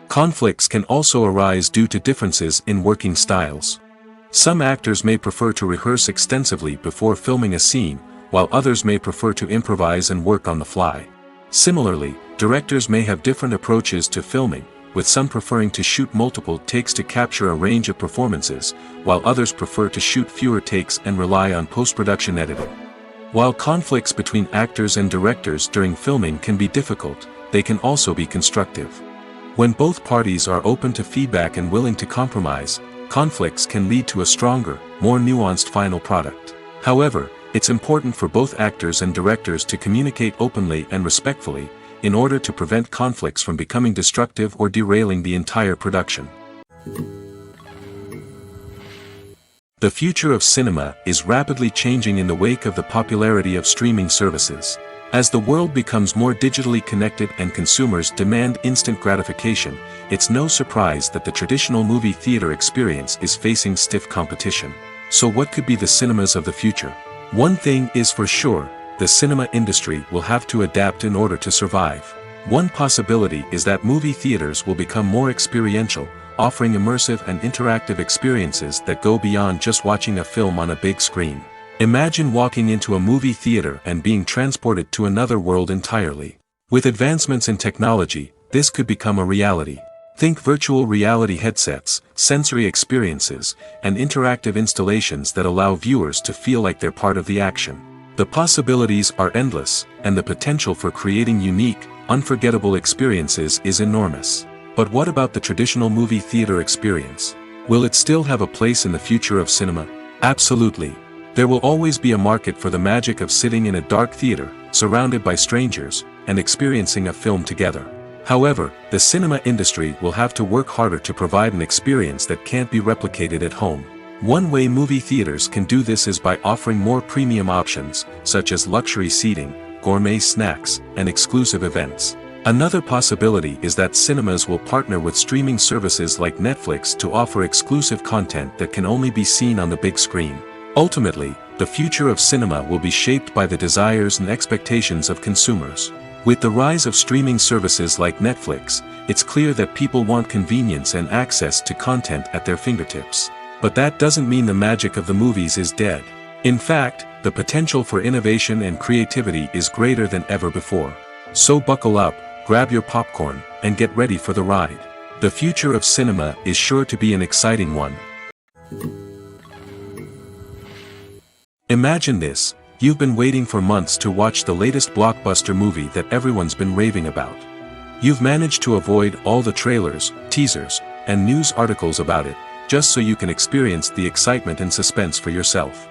Conflicts can also arise due to differences in working styles. Some actors may prefer to rehearse extensively before filming a scene, while others may prefer to improvise and work on the fly. Similarly, directors may have different approaches to filming, with some preferring to shoot multiple takes to capture a range of performances, while others prefer to shoot fewer takes and rely on post-production editing. While conflicts between actors and directors during filming can be difficult, they can also be constructive. When both parties are open to feedback and willing to compromise, conflicts can lead to a stronger, more nuanced final product. However, it's important for both actors and directors to communicate openly and respectfully, in order to prevent conflicts from becoming destructive or derailing the entire production. The future of cinema is rapidly changing in the wake of the popularity of streaming services. As the world becomes more digitally connected and consumers demand instant gratification, it's no surprise that the traditional movie theater experience is facing stiff competition. So what could be the cinemas of the future? One thing is for sure, the cinema industry will have to adapt in order to survive. One possibility is that movie theaters will become more experiential, offering immersive and interactive experiences that go beyond just watching a film on a big screen. Imagine walking into a movie theater and being transported to another world entirely. With advancements in technology, this could become a reality. Think virtual reality headsets, sensory experiences, and interactive installations that allow viewers to feel like they're part of the action. The possibilities are endless, and the potential for creating unique, unforgettable experiences is enormous. But what about the traditional movie theater experience? Will it still have a place in the future of cinema? Absolutely. There will always be a market for the magic of sitting in a dark theater, surrounded by strangers, and experiencing a film together. However, the cinema industry will have to work harder to provide an experience that can't be replicated at home. One way movie theaters can do this is by offering more premium options, such as luxury seating, gourmet snacks, and exclusive events. Another possibility is that cinemas will partner with streaming services like Netflix to offer exclusive content that can only be seen on the big screen. Ultimately, the future of cinema will be shaped by the desires and expectations of consumers. With the rise of streaming services like Netflix, it's clear that people want convenience and access to content at their fingertips. But that doesn't mean the magic of the movies is dead. In fact, the potential for innovation and creativity is greater than ever before. So buckle up, grab your popcorn, and get ready for the ride. The future of cinema is sure to be an exciting one. Imagine this. You've been waiting for months to watch the latest blockbuster movie that everyone's been raving about. You've managed to avoid all the trailers, teasers, and news articles about it, just so you can experience the excitement and suspense for yourself.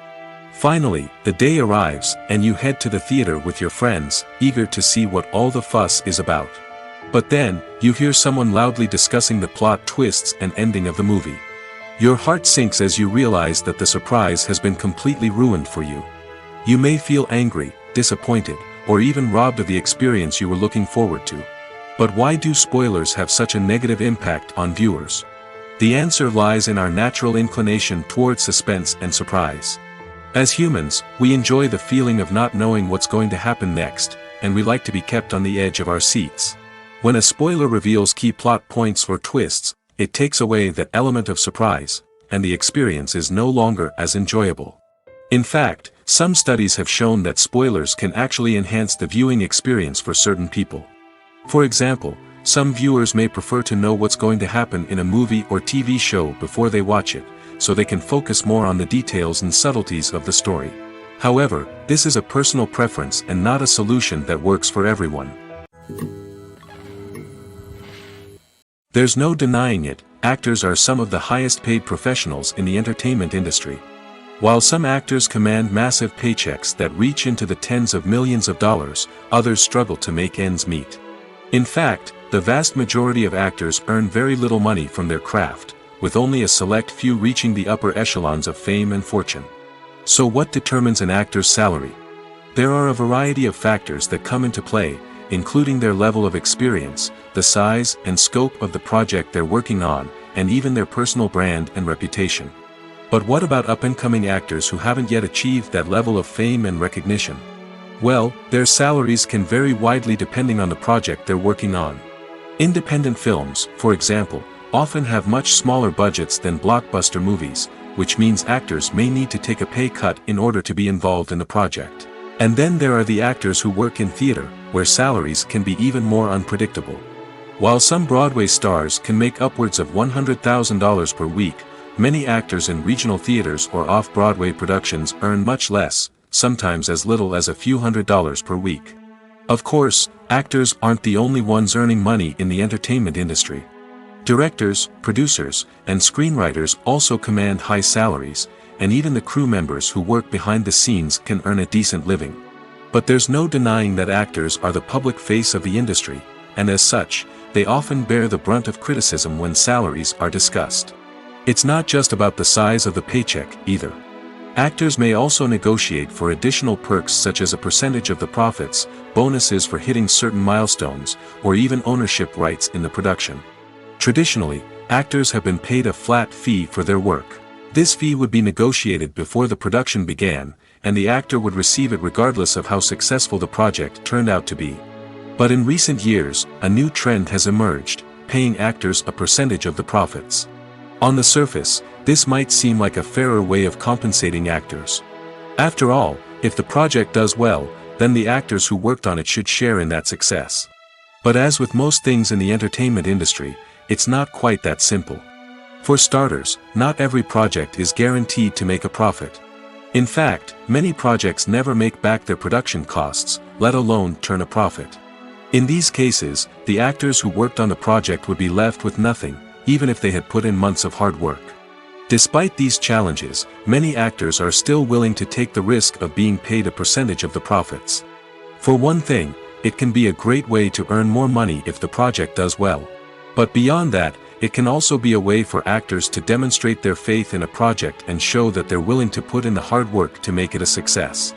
Finally, the day arrives, and you head to the theater with your friends, eager to see what all the fuss is about. But then, you hear someone loudly discussing the plot twists and ending of the movie. Your heart sinks as you realize that the surprise has been completely ruined for you. You may feel angry, disappointed, or even robbed of the experience you were looking forward to. But why do spoilers have such a negative impact on viewers? The answer lies in our natural inclination toward suspense and surprise. As humans, we enjoy the feeling of not knowing what's going to happen next, and we like to be kept on the edge of our seats. When a spoiler reveals key plot points or twists, it takes away that element of surprise, and the experience is no longer as enjoyable. In fact, some studies have shown that spoilers can actually enhance the viewing experience for certain people. For example, some viewers may prefer to know what's going to happen in a movie or TV show before they watch it, so they can focus more on the details and subtleties of the story. However, this is a personal preference and not a solution that works for everyone. There's no denying it, actors are some of the highest paid professionals in the entertainment industry. While some actors command massive paychecks that reach into the tens of millions of dollars, others struggle to make ends meet. In fact, the vast majority of actors earn very little money from their craft, with only a select few reaching the upper echelons of fame and fortune. So what determines an actor's salary? There are a variety of factors that come into play, including their level of experience, the size and scope of the project they're working on, and even their personal brand and reputation. But what about up-and-coming actors who haven't yet achieved that level of fame and recognition? Well, their salaries can vary widely depending on the project they're working on. Independent films, for example, often have much smaller budgets than blockbuster movies, which means actors may need to take a pay cut in order to be involved in the project. And then there are the actors who work in theater, where salaries can be even more unpredictable. While some Broadway stars can make upwards of $100,000 per week, many actors in regional theaters or off-Broadway productions earn much less, sometimes as little as a few $100s per week. Of course, actors aren't the only ones earning money in the entertainment industry. Directors, producers, and screenwriters also command high salaries, and even the crew members who work behind the scenes can earn a decent living. But there's no denying that actors are the public face of the industry, and as such, they often bear the brunt of criticism when salaries are discussed. It's not just about the size of the paycheck, either. Actors may also negotiate for additional perks such as a percentage of the profits, bonuses for hitting certain milestones, or even ownership rights in the production. Traditionally, actors have been paid a flat fee for their work. This fee would be negotiated before the production began, and the actor would receive it regardless of how successful the project turned out to be. But in recent years, a new trend has emerged, paying actors a percentage of the profits. On the surface, this might seem like a fairer way of compensating actors. After all, if the project does well, then the actors who worked on it should share in that success. But as with most things in the entertainment industry, it's not quite that simple. For starters, not every project is guaranteed to make a profit. In fact, many projects never make back their production costs, let alone turn a profit. In these cases, the actors who worked on the project would be left with nothing, even if they had put in months of hard work. Despite these challenges, many actors are still willing to take the risk of being paid a percentage of the profits. For one thing, it can be a great way to earn more money if the project does well. But beyond that, it can also be a way for actors to demonstrate their faith in a project and show that they're willing to put in the hard work to make it a success.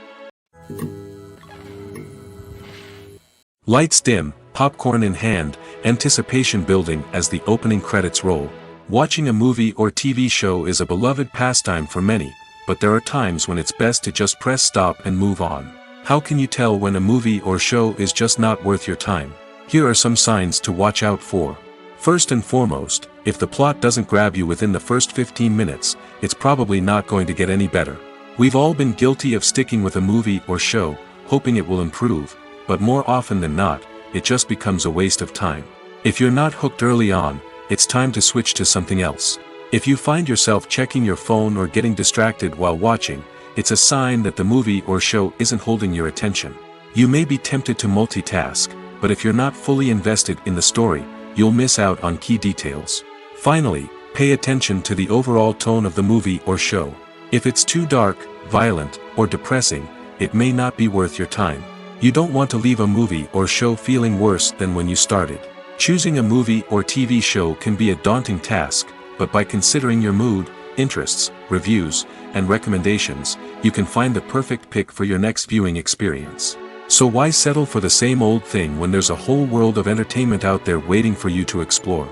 Lights dim, popcorn in hand, anticipation building as the opening credits roll. Watching a movie or TV show is a beloved pastime for many, but there are times when it's best to just press stop and move on. How can you tell when a movie or show is just not worth your time? Here are some signs to watch out for. First and foremost, if the plot doesn't grab you within the first 15 minutes, it's probably not going to get any better. We've all been guilty of sticking with a movie or show, hoping it will improve, but more often than not, it just becomes a waste of time. If you're not hooked early on, it's time to switch to something else. If you find yourself checking your phone or getting distracted while watching, it's a sign that the movie or show isn't holding your attention. You may be tempted to multitask, but if you're not fully invested in the story, you'll miss out on key details. Finally, pay attention to the overall tone of the movie or show. If it's too dark, violent, or depressing, it may not be worth your time. You don't want to leave a movie or show feeling worse than when you started. Choosing a movie or TV show can be a daunting task, but by considering your mood, interests, reviews, and recommendations, you can find the perfect pick for your next viewing experience. So why settle for the same old thing when there's a whole world of entertainment out there waiting for you to explore?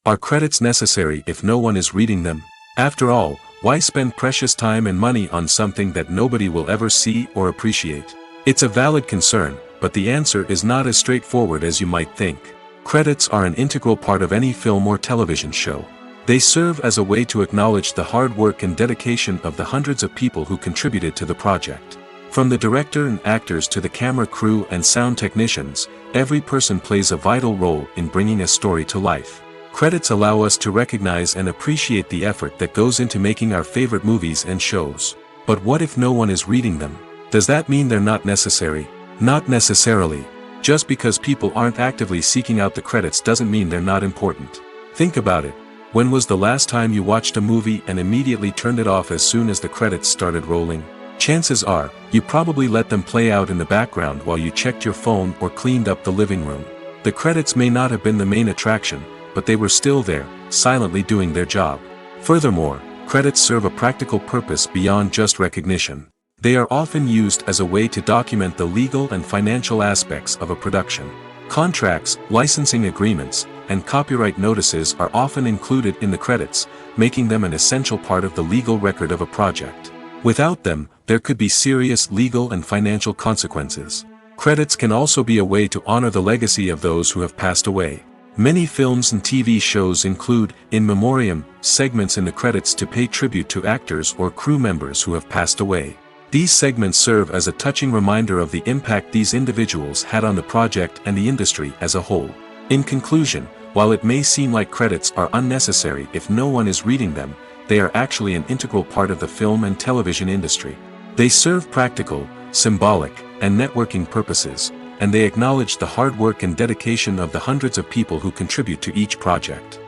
Are credits necessary if no one is reading them? After all, why spend precious time and money on something that nobody will ever see or appreciate? It's a valid concern, but the answer is not as straightforward as you might think. Credits are an integral part of any film or television show. They serve as a way to acknowledge the hard work and dedication of the hundreds of people who contributed to the project. From the director and actors to the camera crew and sound technicians, every person plays a vital role in bringing a story to life. Credits allow us to recognize and appreciate the effort that goes into making our favorite movies and shows. But what if no one is reading them? Does that mean they're not necessary? Not necessarily. Just because people aren't actively seeking out the credits doesn't mean they're not important. Think about it. When was the last time you watched a movie and immediately turned it off as soon as the credits started rolling? Chances are, you probably let them play out in the background while you checked your phone or cleaned up the living room. The credits may not have been the main attraction, but they were still there, silently doing their job. Furthermore, credits serve a practical purpose beyond just recognition. They are often used as a way to document the legal and financial aspects of a production. Contracts, licensing agreements, and copyright notices are often included in the credits, making them an essential part of the legal record of a project. Without them, there could be serious legal and financial consequences. Credits can also be a way to honor the legacy of those who have passed away. Many films and TV shows include, in memoriam, segments in the credits to pay tribute to actors or crew members who have passed away. These segments serve as a touching reminder of the impact these individuals had on the project and the industry as a whole. In conclusion, while it may seem like credits are unnecessary if no one is reading them, they are actually an integral part of the film and television industry. They serve practical, symbolic, and networking purposes, and they acknowledge the hard work and dedication of the hundreds of people who contribute to each project.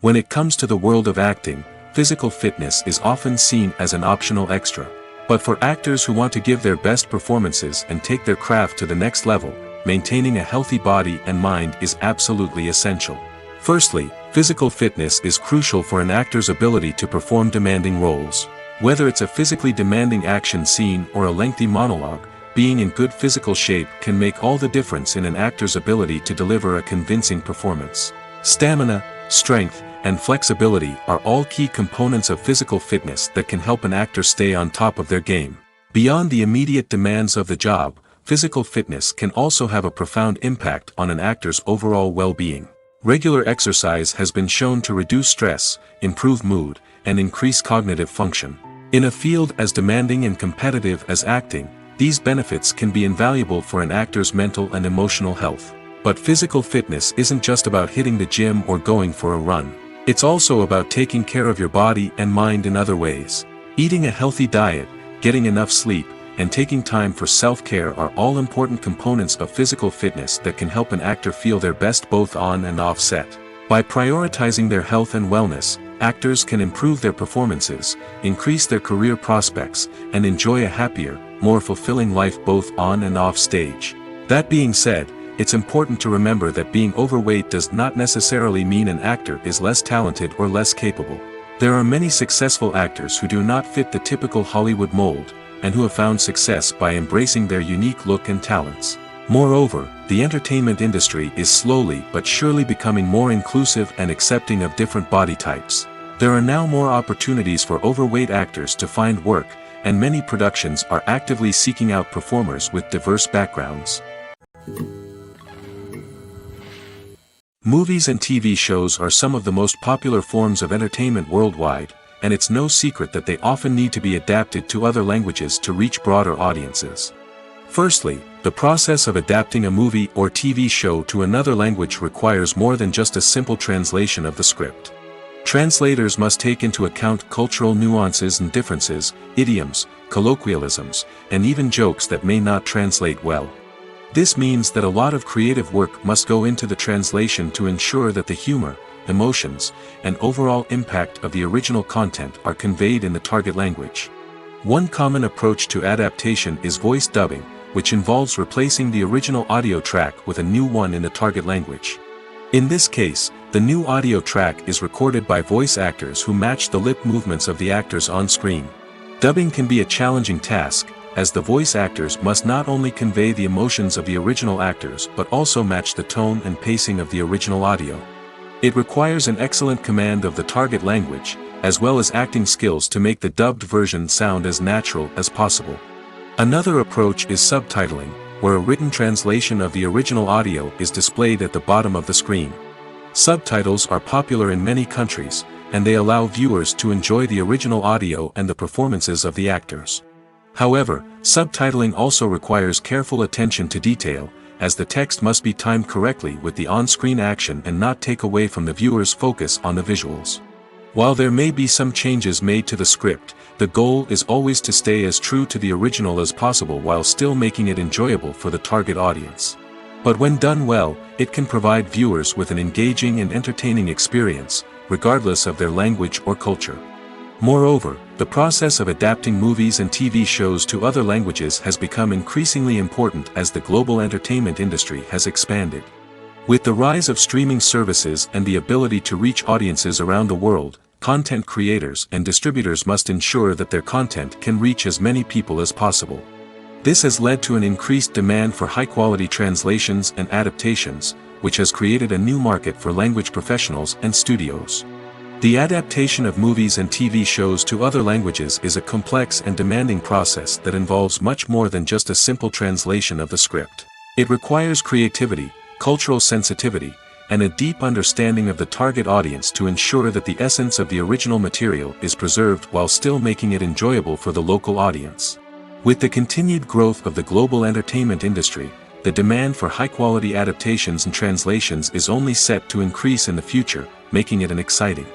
When it comes to the world of acting, physical fitness is often seen as an optional extra. But for actors who want to give their best performances and take their craft to the next level, maintaining a healthy body and mind is absolutely essential. Firstly, physical fitness is crucial for an actor's ability to perform demanding roles. Whether it's a physically demanding action scene or a lengthy monologue, being in good physical shape can make all the difference in an actor's ability to deliver a convincing performance. Stamina, strength, and flexibility are all key components of physical fitness that can help an actor stay on top of their game. Beyond the immediate demands of the job, physical fitness can also have a profound impact on an actor's overall well-being. Regular exercise has been shown to reduce stress, improve mood, and increase cognitive function. In a field as demanding and competitive as acting, these benefits can be invaluable for an actor's mental and emotional health. But physical fitness isn't just about hitting the gym or going for a run. It's also about taking care of your body and mind in other ways. Eating a healthy diet, getting enough sleep, and taking time for self-care are all important components of physical fitness that can help an actor feel their best both on and off set. By prioritizing their health and wellness, actors can improve their performances, increase their career prospects, and enjoy a happier, more fulfilling life both on and off stage. That being said, it's important to remember that being overweight does not necessarily mean an actor is less talented or less capable. There are many successful actors who do not fit the typical Hollywood mold, and who have found success by embracing their unique look and talents. Moreover, the entertainment industry is slowly but surely becoming more inclusive and accepting of different body types. There are now more opportunities for overweight actors to find work, and many productions are actively seeking out performers with diverse backgrounds. Movies and TV shows are some of the most popular forms of entertainment worldwide, and it's no secret that they often need to be adapted to other languages to reach broader audiences. Firstly, the process of adapting a movie or TV show to another language requires more than just a simple translation of the script. Translators must take into account cultural nuances and differences, idioms, colloquialisms, and even jokes that may not translate well. This means that a lot of creative work must go into the translation to ensure that the humor, emotions, and overall impact of the original content are conveyed in the target language. One common approach to adaptation is voice dubbing, which involves replacing the original audio track with a new one in the target language. In this case, the new audio track is recorded by voice actors who match the lip movements of the actors on screen. Dubbing can be a challenging task, as the voice actors must not only convey the emotions of the original actors but also match the tone and pacing of the original audio. It requires an excellent command of the target language, as well as acting skills to make the dubbed version sound as natural as possible. Another approach is subtitling, where a written translation of the original audio is displayed at the bottom of the screen. Subtitles are popular in many countries, and they allow viewers to enjoy the original audio and the performances of the actors. However, subtitling also requires careful attention to detail, as the text must be timed correctly with the on-screen action and not take away from the viewer's focus on the visuals. While there may be some changes made to the script, the goal is always to stay as true to the original as possible while still making it enjoyable for the target audience. But when done well, it can provide viewers with an engaging and entertaining experience, regardless of their language or culture. Moreover, the process of adapting movies and TV shows to other languages has become increasingly important as the global entertainment industry has expanded. With the rise of streaming services and the ability to reach audiences around the world, content creators and distributors must ensure that their content can reach as many people as possible. This has led to an increased demand for high-quality translations and adaptations, which has created a new market for language professionals and studios. The adaptation of movies and TV shows to other languages is a complex and demanding process that involves much more than just a simple translation of the script. It requires creativity, cultural sensitivity, and a deep understanding of the target audience to ensure that the essence of the original material is preserved while still making it enjoyable for the local audience. With the continued growth of the global entertainment industry, the demand for high-quality adaptations and translations is only set to increase in the future, making it an exciting.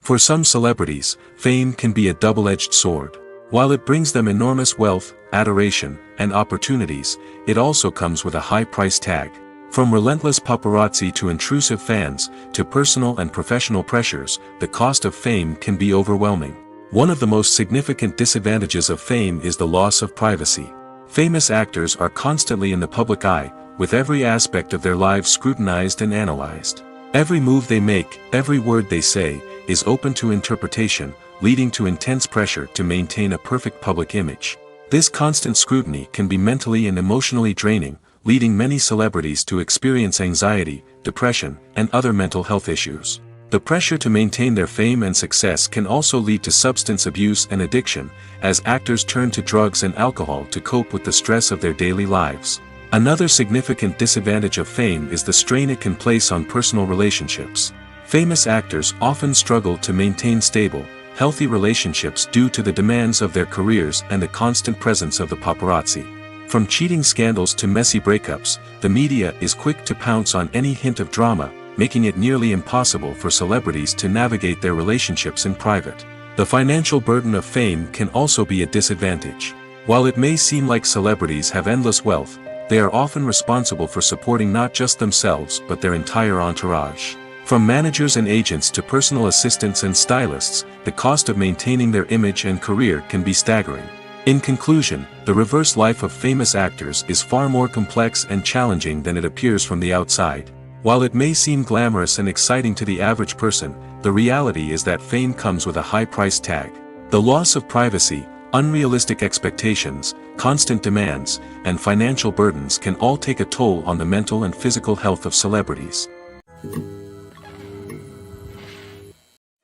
For some celebrities, fame can be a double-edged sword. While it brings them enormous wealth, adoration, and opportunities, it also comes with a high price tag. From relentless paparazzi to intrusive fans, to personal and professional pressures, the cost of fame can be overwhelming. One of the most significant disadvantages of fame is the loss of privacy. Famous actors are constantly in the public eye, with every aspect of their lives scrutinized and analyzed. Every move they make, every word they say, is open to interpretation, leading to intense pressure to maintain a perfect public image. This constant scrutiny can be mentally and emotionally draining, leading many celebrities to experience anxiety, depression, and other mental health issues. The pressure to maintain their fame and success can also lead to substance abuse and addiction, as actors turn to drugs and alcohol to cope with the stress of their daily lives. Another significant disadvantage of fame is the strain it can place on personal relationships. Famous actors often struggle to maintain stable, healthy relationships due to the demands of their careers and the constant presence of the paparazzi. From cheating scandals to messy breakups, the media is quick to pounce on any hint of drama, making it nearly impossible for celebrities to navigate their relationships in private. The financial burden of fame can also be a disadvantage. While it may seem like celebrities have endless wealth, they are often responsible for supporting not just themselves but their entire entourage. From managers and agents to personal assistants and stylists, the cost of maintaining their image and career can be staggering. In conclusion, the reverse life of famous actors is far more complex and challenging than it appears from the outside. While it may seem glamorous and exciting to the average person, the reality is that fame comes with a high price tag. The loss of privacy, unrealistic expectations, constant demands, and financial burdens can all take a toll on the mental and physical health of celebrities.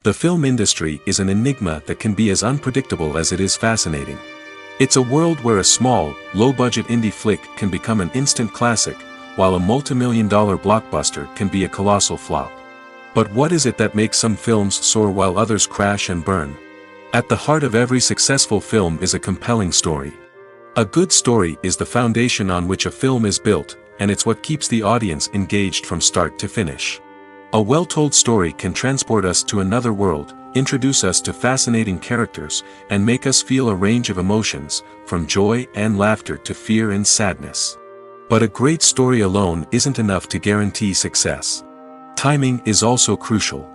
The film industry is an enigma that can be as unpredictable as it is fascinating. It's a world where a small, low-budget indie flick can become an instant classic, while a multi-million-dollar blockbuster can be a colossal flop. But what is it that makes some films soar while others crash and burn? At the heart of every successful film is a compelling story. A good story is the foundation on which a film is built, and it's what keeps the audience engaged from start to finish. A well-told story can transport us to another world, introduce us to fascinating characters, and make us feel a range of emotions, from joy and laughter to fear and sadness. But a great story alone isn't enough to guarantee success. Timing is also crucial.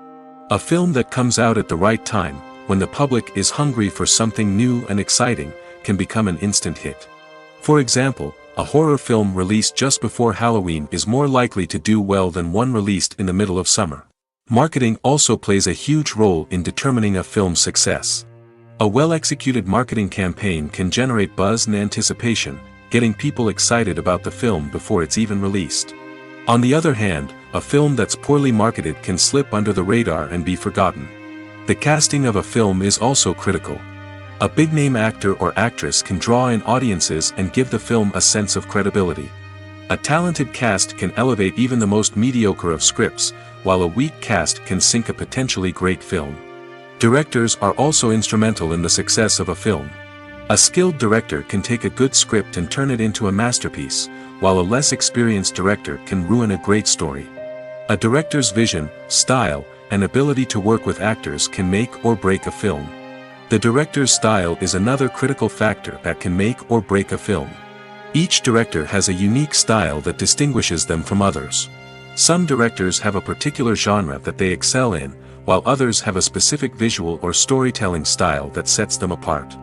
A film that comes out at the right time, when the public is hungry for something new and exciting, can become an instant hit. For example, a horror film released just before Halloween is more likely to do well than one released in the middle of summer. Marketing also plays a huge role in determining a film's success. A well-executed marketing campaign can generate buzz and anticipation, getting people excited about the film before it's even released. On the other hand, a film that's poorly marketed can slip under the radar and be forgotten. The casting of a film is also critical. A big-name actor or actress can draw in audiences and give the film a sense of credibility. A talented cast can elevate even the most mediocre of scripts, while a weak cast can sink a potentially great film. Directors are also instrumental in the success of a film. A skilled director can take a good script and turn it into a masterpiece, while a less experienced director can ruin a great story. A director's vision, style, and ability to work with actors can make or break a film. The director's style is another critical factor that can make or break a film. Each director has a unique style that distinguishes them from others. Some directors have a particular genre that they excel in, while others have a specific visual or storytelling style that sets them apart.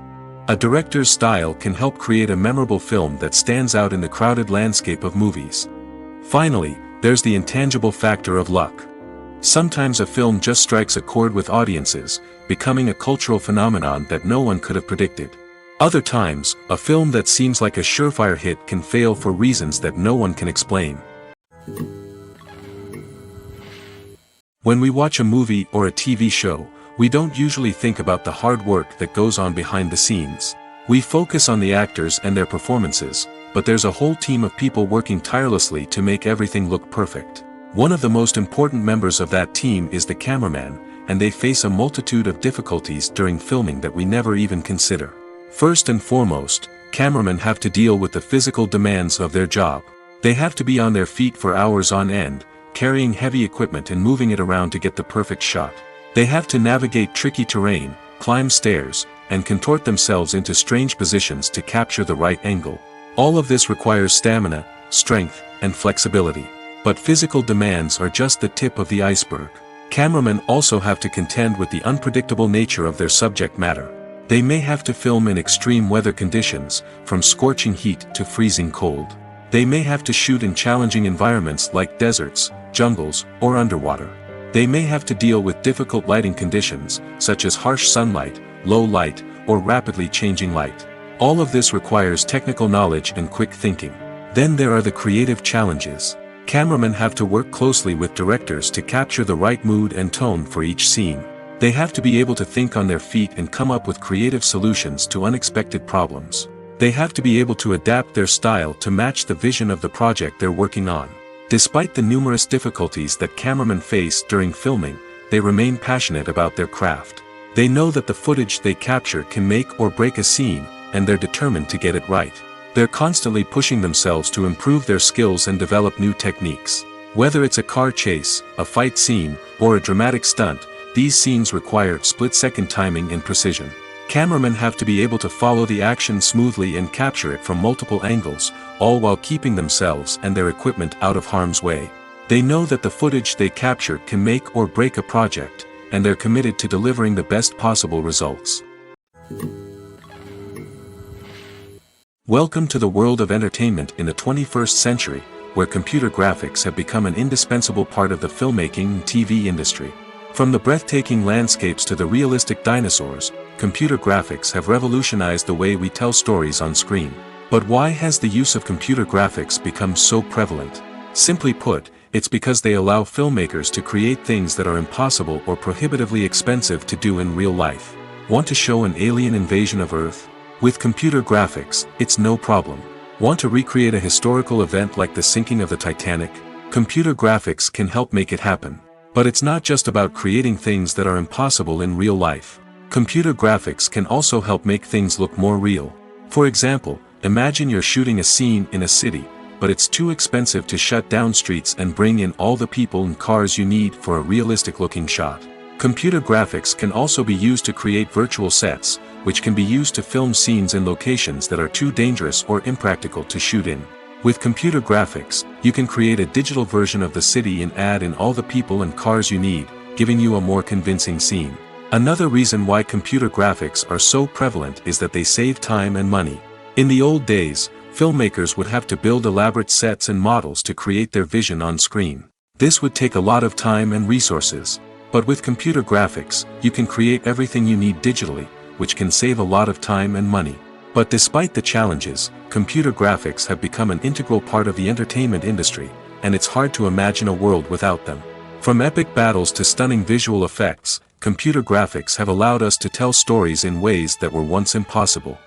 A director's style can help create a memorable film that stands out in the crowded landscape of movies. Finally, there's the intangible factor of luck. Sometimes a film just strikes a chord with audiences, becoming a cultural phenomenon that no one could have predicted. Other times, a film that seems like a surefire hit can fail for reasons that no one can explain. When we watch a movie or a TV show, we don't usually think about the hard work that goes on behind the scenes. We focus on the actors and their performances, but there's a whole team of people working tirelessly to make everything look perfect. One of the most important members of that team is the cameraman, and they face a multitude of difficulties during filming that we never even consider. First and foremost, cameramen have to deal with the physical demands of their job. They have to be on their feet for hours on end, carrying heavy equipment and moving it around to get the perfect shot. They have to navigate tricky terrain, climb stairs, and contort themselves into strange positions to capture the right angle. All of this requires stamina, strength, and flexibility. But physical demands are just the tip of the iceberg. Cameramen also have to contend with the unpredictable nature of their subject matter. They may have to film in extreme weather conditions, from scorching heat to freezing cold. They may have to shoot in challenging environments like deserts, jungles, or underwater. They may have to deal with difficult lighting conditions, such as harsh sunlight, low light, or rapidly changing light. All of this requires technical knowledge and quick thinking. Then there are the creative challenges. Cameramen have to work closely with directors to capture the right mood and tone for each scene. They have to be able to think on their feet and come up with creative solutions to unexpected problems. They have to be able to adapt their style to match the vision of the project they're working on. Despite the numerous difficulties that cameramen face during filming, they remain passionate about their craft. They know that the footage they capture can make or break a scene, and they're determined to get it right. They're constantly pushing themselves to improve their skills and develop new techniques. Whether it's a car chase, a fight scene, or a dramatic stunt, these scenes require split-second timing and precision. Cameramen have to be able to follow the action smoothly and capture it from multiple angles, all while keeping themselves and their equipment out of harm's way. They know that the footage they capture can make or break a project, and they're committed to delivering the best possible results. Welcome to the world of entertainment in the 21st century, where computer graphics have become an indispensable part of the filmmaking and TV industry. From the breathtaking landscapes to the realistic dinosaurs, computer graphics have revolutionized the way we tell stories on screen. But why has the use of computer graphics become so prevalent? Simply put, it's because they allow filmmakers to create things that are impossible or prohibitively expensive to do in real life. Want to show an alien invasion of Earth? With computer graphics, it's no problem. Want to recreate a historical event like the sinking of the Titanic? Computer graphics can help make it happen. But it's not just about creating things that are impossible in real life. Computer graphics can also help make things look more real. For example, imagine you're shooting a scene in a city, but it's too expensive to shut down streets and bring in all the people and cars you need for a realistic-looking shot. Computer graphics can also be used to create virtual sets, which can be used to film scenes in locations that are too dangerous or impractical to shoot in. With computer graphics, you can create a digital version of the city and add in all the people and cars you need, giving you a more convincing scene. Another reason why computer graphics are so prevalent is that they save time and money. In the old days, filmmakers would have to build elaborate sets and models to create their vision on screen. This would take a lot of time and resources. But with computer graphics, you can create everything you need digitally, which can save a lot of time and money. But despite the challenges, computer graphics have become an integral part of the entertainment industry, and it's hard to imagine a world without them. From epic battles to stunning visual effects, computer graphics have allowed us to tell stories in ways that were once impossible.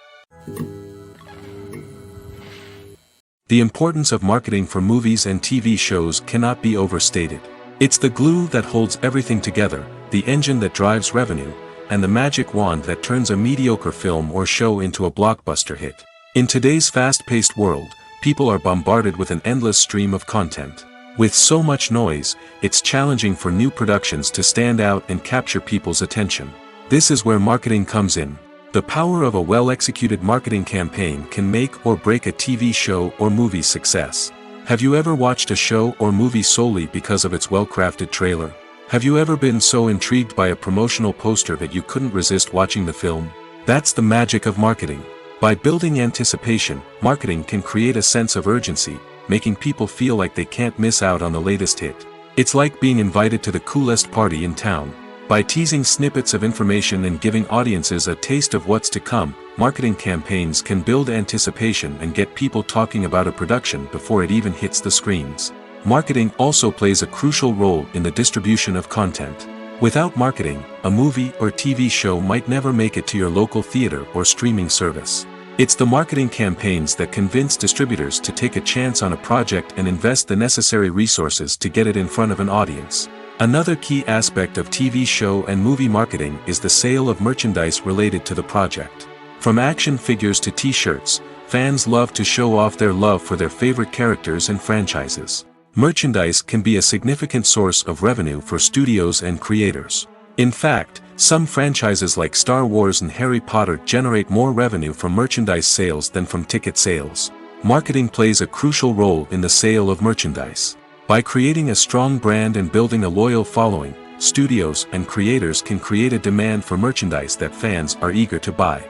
The importance of marketing for movies and TV shows cannot be overstated. It's the glue that holds everything together, the engine that drives revenue, and the magic wand that turns a mediocre film or show into a blockbuster hit. In today's fast-paced world, people are bombarded with an endless stream of content. With so much noise, it's challenging for new productions to stand out and capture people's attention. This is where marketing comes in. The power of a well-executed marketing campaign can make or break a TV show or movie's success. Have you ever watched a show or movie solely because of its well-crafted trailer? Have you ever been so intrigued by a promotional poster that you couldn't resist watching the film? That's the magic of marketing. By building anticipation, marketing can create a sense of urgency, making people feel like they can't miss out on the latest hit. It's like being invited to the coolest party in town. By teasing snippets of information and giving audiences a taste of what's to come, marketing campaigns can build anticipation and get people talking about a production before it even hits the screens. Marketing also plays a crucial role in the distribution of content. Without marketing, a movie or TV show might never make it to your local theater or streaming service. It's the marketing campaigns that convince distributors to take a chance on a project and invest the necessary resources to get it in front of an audience. Another key aspect of TV show and movie marketing is the sale of merchandise related to the project. From action figures to t-shirts, fans love to show off their love for their favorite characters and franchises. Merchandise can be a significant source of revenue for studios and creators. In fact, some franchises like Star Wars and Harry Potter generate more revenue from merchandise sales than from ticket sales. Marketing plays a crucial role in the sale of merchandise. By creating a strong brand and building a loyal following, studios and creators can create a demand for merchandise that fans are eager to buy.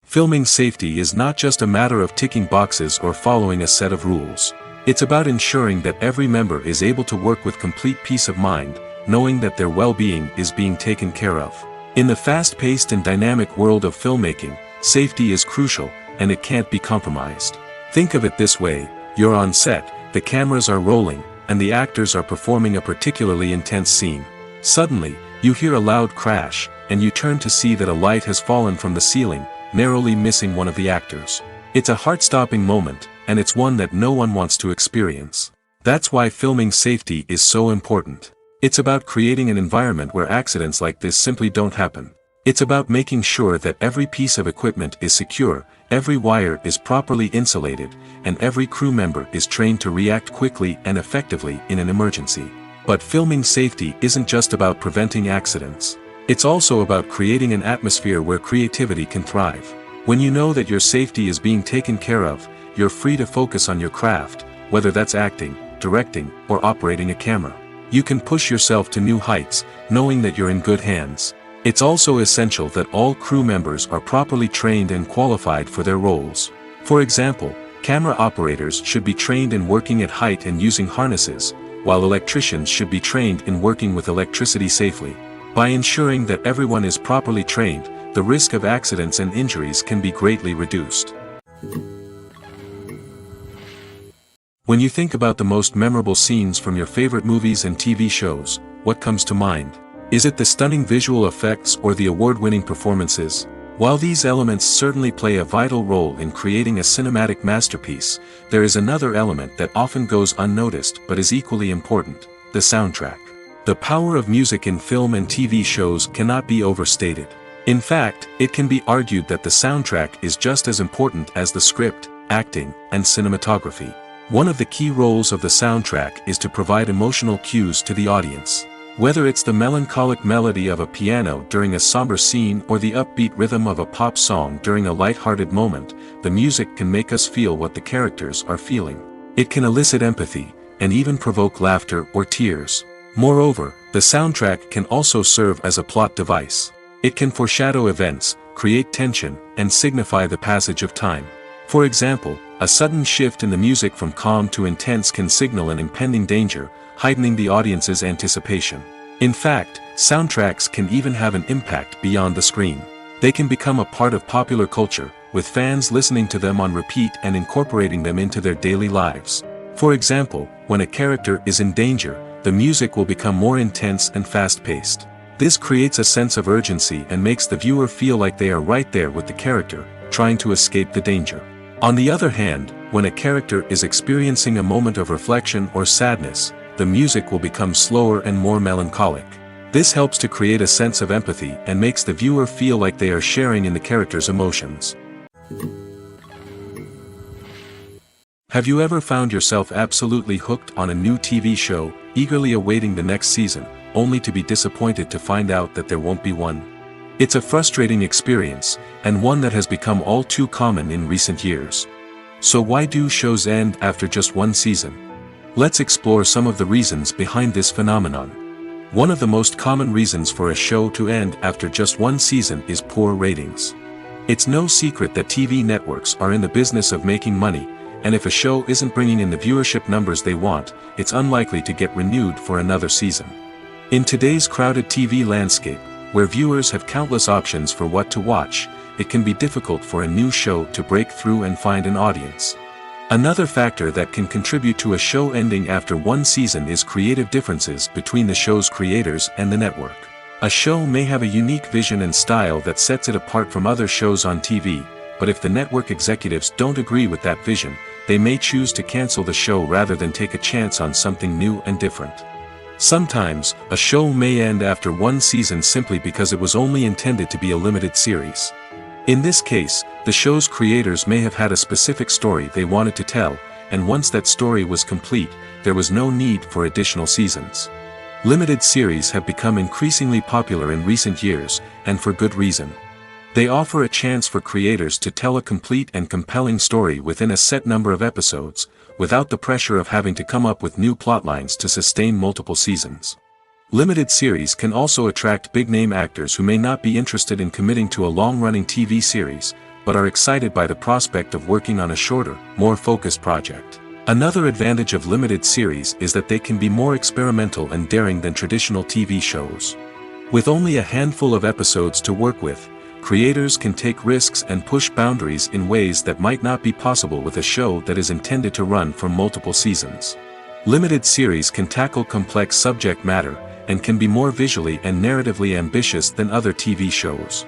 Filming safety is not just a matter of ticking boxes or following a set of rules. It's about ensuring that every member is able to work with complete peace of mind, knowing that their well-being is being taken care of. In the fast-paced and dynamic world of filmmaking, safety is crucial, and it can't be compromised. Think of it this way, you're on set, the cameras are rolling, and the actors are performing a particularly intense scene. Suddenly, you hear a loud crash, and you turn to see that a light has fallen from the ceiling, narrowly missing one of the actors. It's a heart-stopping moment, and it's one that no one wants to experience. That's why filming safety is so important. It's about creating an environment where accidents like this simply don't happen. It's about making sure that every piece of equipment is secure, every wire is properly insulated, and every crew member is trained to react quickly and effectively in an emergency. But filming safety isn't just about preventing accidents. It's also about creating an atmosphere where creativity can thrive. When you know that your safety is being taken care of, you're free to focus on your craft, whether that's acting, directing, or operating a camera. You can push yourself to new heights, knowing that you're in good hands. It's also essential that all crew members are properly trained and qualified for their roles. For example, camera operators should be trained in working at height and using harnesses, while electricians should be trained in working with electricity safely. By ensuring that everyone is properly trained, the risk of accidents and injuries can be greatly reduced. When you think about the most memorable scenes from your favorite movies and TV shows, what comes to mind? Is it the stunning visual effects or the award-winning performances? While these elements certainly play a vital role in creating a cinematic masterpiece, there is another element that often goes unnoticed but is equally important: the soundtrack. The power of music in film and TV shows cannot be overstated. In fact, it can be argued that the soundtrack is just as important as the script, acting, and cinematography. One of the key roles of the soundtrack is to provide emotional cues to the audience. Whether it's the melancholic melody of a piano during a somber scene or the upbeat rhythm of a pop song during a light-hearted moment, the music can make us feel what the characters are feeling. It can elicit empathy, and even provoke laughter or tears. Moreover, the soundtrack can also serve as a plot device. It can foreshadow events, create tension, and signify the passage of time. For example, a sudden shift in the music from calm to intense can signal an impending danger, heightening the audience's anticipation. In fact, soundtracks can even have an impact beyond the screen. They can become a part of popular culture, with fans listening to them on repeat and incorporating them into their daily lives. For example, when a character is in danger, the music will become more intense and fast-paced. This creates a sense of urgency and makes the viewer feel like they are right there with the character, trying to escape the danger. On the other hand, when a character is experiencing a moment of reflection or sadness, the music will become slower and more melancholic. This helps to create a sense of empathy and makes the viewer feel like they are sharing in the character's emotions. Have you ever found yourself absolutely hooked on a new TV show, eagerly awaiting the next season, only to be disappointed to find out that there won't be one? It's a frustrating experience, and one that has become all too common in recent years. So why do shows end after just one season? Let's explore some of the reasons behind this phenomenon. One of the most common reasons for a show to end after just one season is poor ratings. It's no secret that TV networks are in the business of making money, and if a show isn't bringing in the viewership numbers they want, it's unlikely to get renewed for another season. In today's crowded TV landscape, where viewers have countless options for what to watch, it can be difficult for a new show to break through and find an audience. Another factor that can contribute to a show ending after one season is creative differences between the show's creators and the network. A show may have a unique vision and style that sets it apart from other shows on TV, but if the network executives don't agree with that vision, they may choose to cancel the show rather than take a chance on something new and different. Sometimes, a show may end after one season simply because it was only intended to be a limited series. In this case, the show's creators may have had a specific story they wanted to tell, and once that story was complete, there was no need for additional seasons. Limited series have become increasingly popular in recent years, and for good reason. They offer a chance for creators to tell a complete and compelling story within a set number of episodes, without the pressure of having to come up with new plotlines to sustain multiple seasons. Limited series can also attract big-name actors who may not be interested in committing to a long-running TV series, but are excited by the prospect of working on a shorter, more focused project. Another advantage of limited series is that they can be more experimental and daring than traditional TV shows. With only a handful of episodes to work with, creators can take risks and push boundaries in ways that might not be possible with a show that is intended to run for multiple seasons. Limited series can tackle complex subject matter, and can be more visually and narratively ambitious than other TV shows.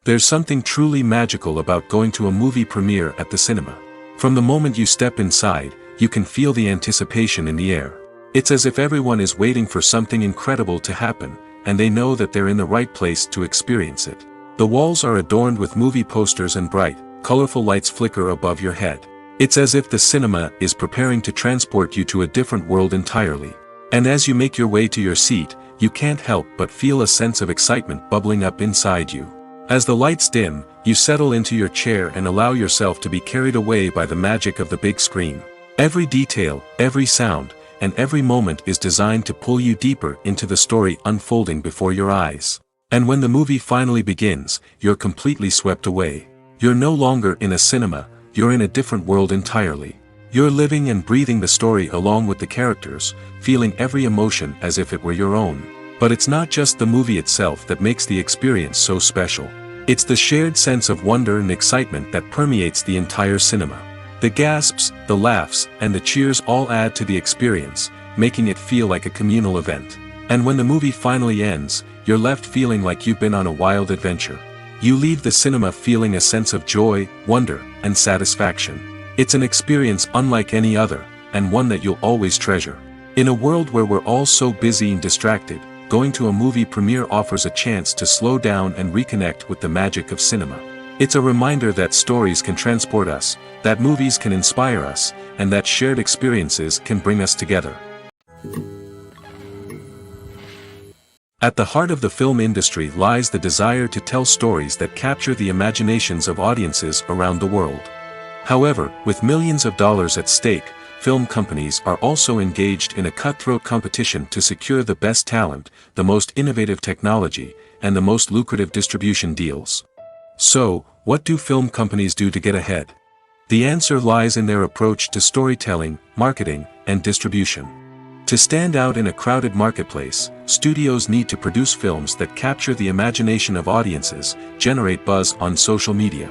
There's something truly magical about going to a movie premiere at the cinema. From the moment you step inside, you can feel the anticipation in the air. It's as if everyone is waiting for something incredible to happen, and they know that they're in the right place to experience it. The walls are adorned with movie posters and bright, colorful lights flicker above your head. It's as if the cinema is preparing to transport you to a different world entirely. And as you make your way to your seat, you can't help but feel a sense of excitement bubbling up inside you. As the lights dim, you settle into your chair and allow yourself to be carried away by the magic of the big screen. Every detail, every sound, and every moment is designed to pull you deeper into the story unfolding before your eyes. And when the movie finally begins, you're completely swept away. You're no longer in a cinema, you're in a different world entirely. You're living and breathing the story along with the characters, feeling every emotion as if it were your own. But it's not just the movie itself that makes the experience so special. It's the shared sense of wonder and excitement that permeates the entire cinema. The gasps, the laughs, and the cheers all add to the experience, making it feel like a communal event. And when the movie finally ends, you're left feeling like you've been on a wild adventure. You leave the cinema feeling a sense of joy, wonder, and satisfaction. It's an experience unlike any other, and one that you'll always treasure. In a world where we're all so busy and distracted, going to a movie premiere offers a chance to slow down and reconnect with the magic of cinema. It's a reminder that stories can transport us, that movies can inspire us, and that shared experiences can bring us together. At the heart of the film industry lies the desire to tell stories that capture the imaginations of audiences around the world. However, with millions of dollars at stake, film companies are also engaged in a cutthroat competition to secure the best talent, the most innovative technology, and the most lucrative distribution deals. So, what do film companies do to get ahead? The answer lies in their approach to storytelling, marketing, and distribution. To stand out in a crowded marketplace, studios need to produce films that capture the imagination of audiences, generate buzz on social media.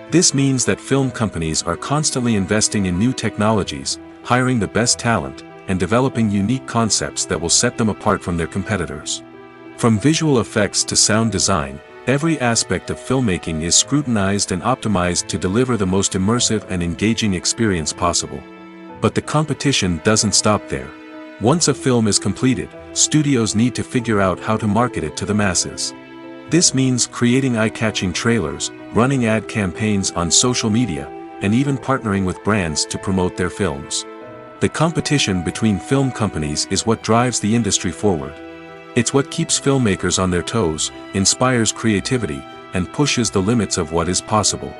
This means that film companies are constantly investing in new technologies, hiring the best talent, and developing unique concepts that will set them apart from their competitors. From visual effects to sound design, every aspect of filmmaking is scrutinized and optimized to deliver the most immersive and engaging experience possible. But the competition doesn't stop there. Once a film is completed, studios need to figure out how to market it to the masses. This means creating eye-catching trailers, running ad campaigns on social media, and even partnering with brands to promote their films. The competition between film companies is what drives the industry forward. It's what keeps filmmakers on their toes, inspires creativity, and pushes the limits of what is possible.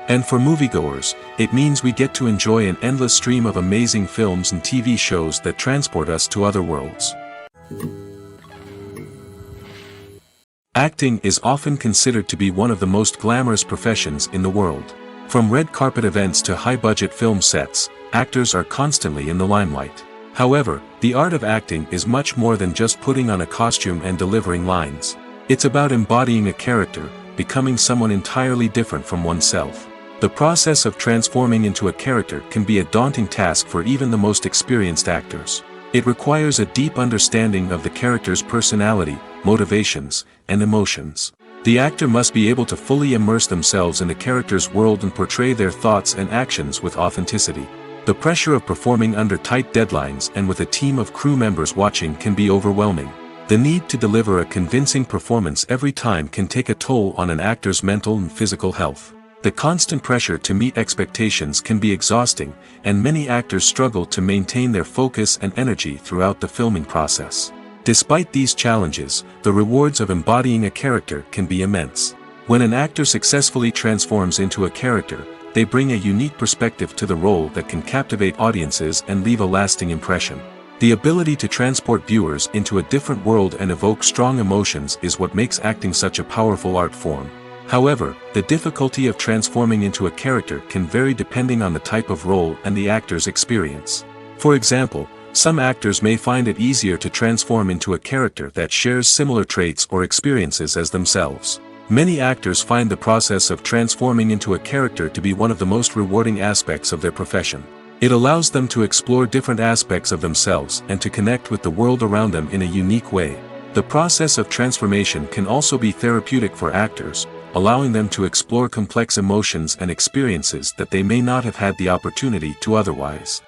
And for moviegoers, it means we get to enjoy an endless stream of amazing films and TV shows that transport us to other worlds. Acting is often considered to be one of the most glamorous professions in the world. From red carpet events to high-budget film sets, actors are constantly in the limelight. However, the art of acting is much more than just putting on a costume and delivering lines. It's about embodying a character, becoming someone entirely different from oneself. The process of transforming into a character can be a daunting task for even the most experienced actors. It requires a deep understanding of the character's personality, motivations, and emotions. The actor must be able to fully immerse themselves in the character's world and portray their thoughts and actions with authenticity. The pressure of performing under tight deadlines and with a team of crew members watching can be overwhelming. The need to deliver a convincing performance every time can take a toll on an actor's mental and physical health. The constant pressure to meet expectations can be exhausting, and many actors struggle to maintain their focus and energy throughout the filming process. Despite these challenges, the rewards of embodying a character can be immense. When an actor successfully transforms into a character, they bring a unique perspective to the role that can captivate audiences and leave a lasting impression. The ability to transport viewers into a different world and evoke strong emotions is what makes acting such a powerful art form. However, the difficulty of transforming into a character can vary depending on the type of role and the actor's experience. For example, Some actors may find it easier to transform into a character that shares similar traits or experiences as themselves. Many actors find the process of transforming into a character to be one of the most rewarding aspects of their profession. It allows them to explore different aspects of themselves and to connect with the world around them in a unique way. The process of transformation can also be therapeutic for actors, allowing them to explore complex emotions and experiences that they may not have had the opportunity to otherwise.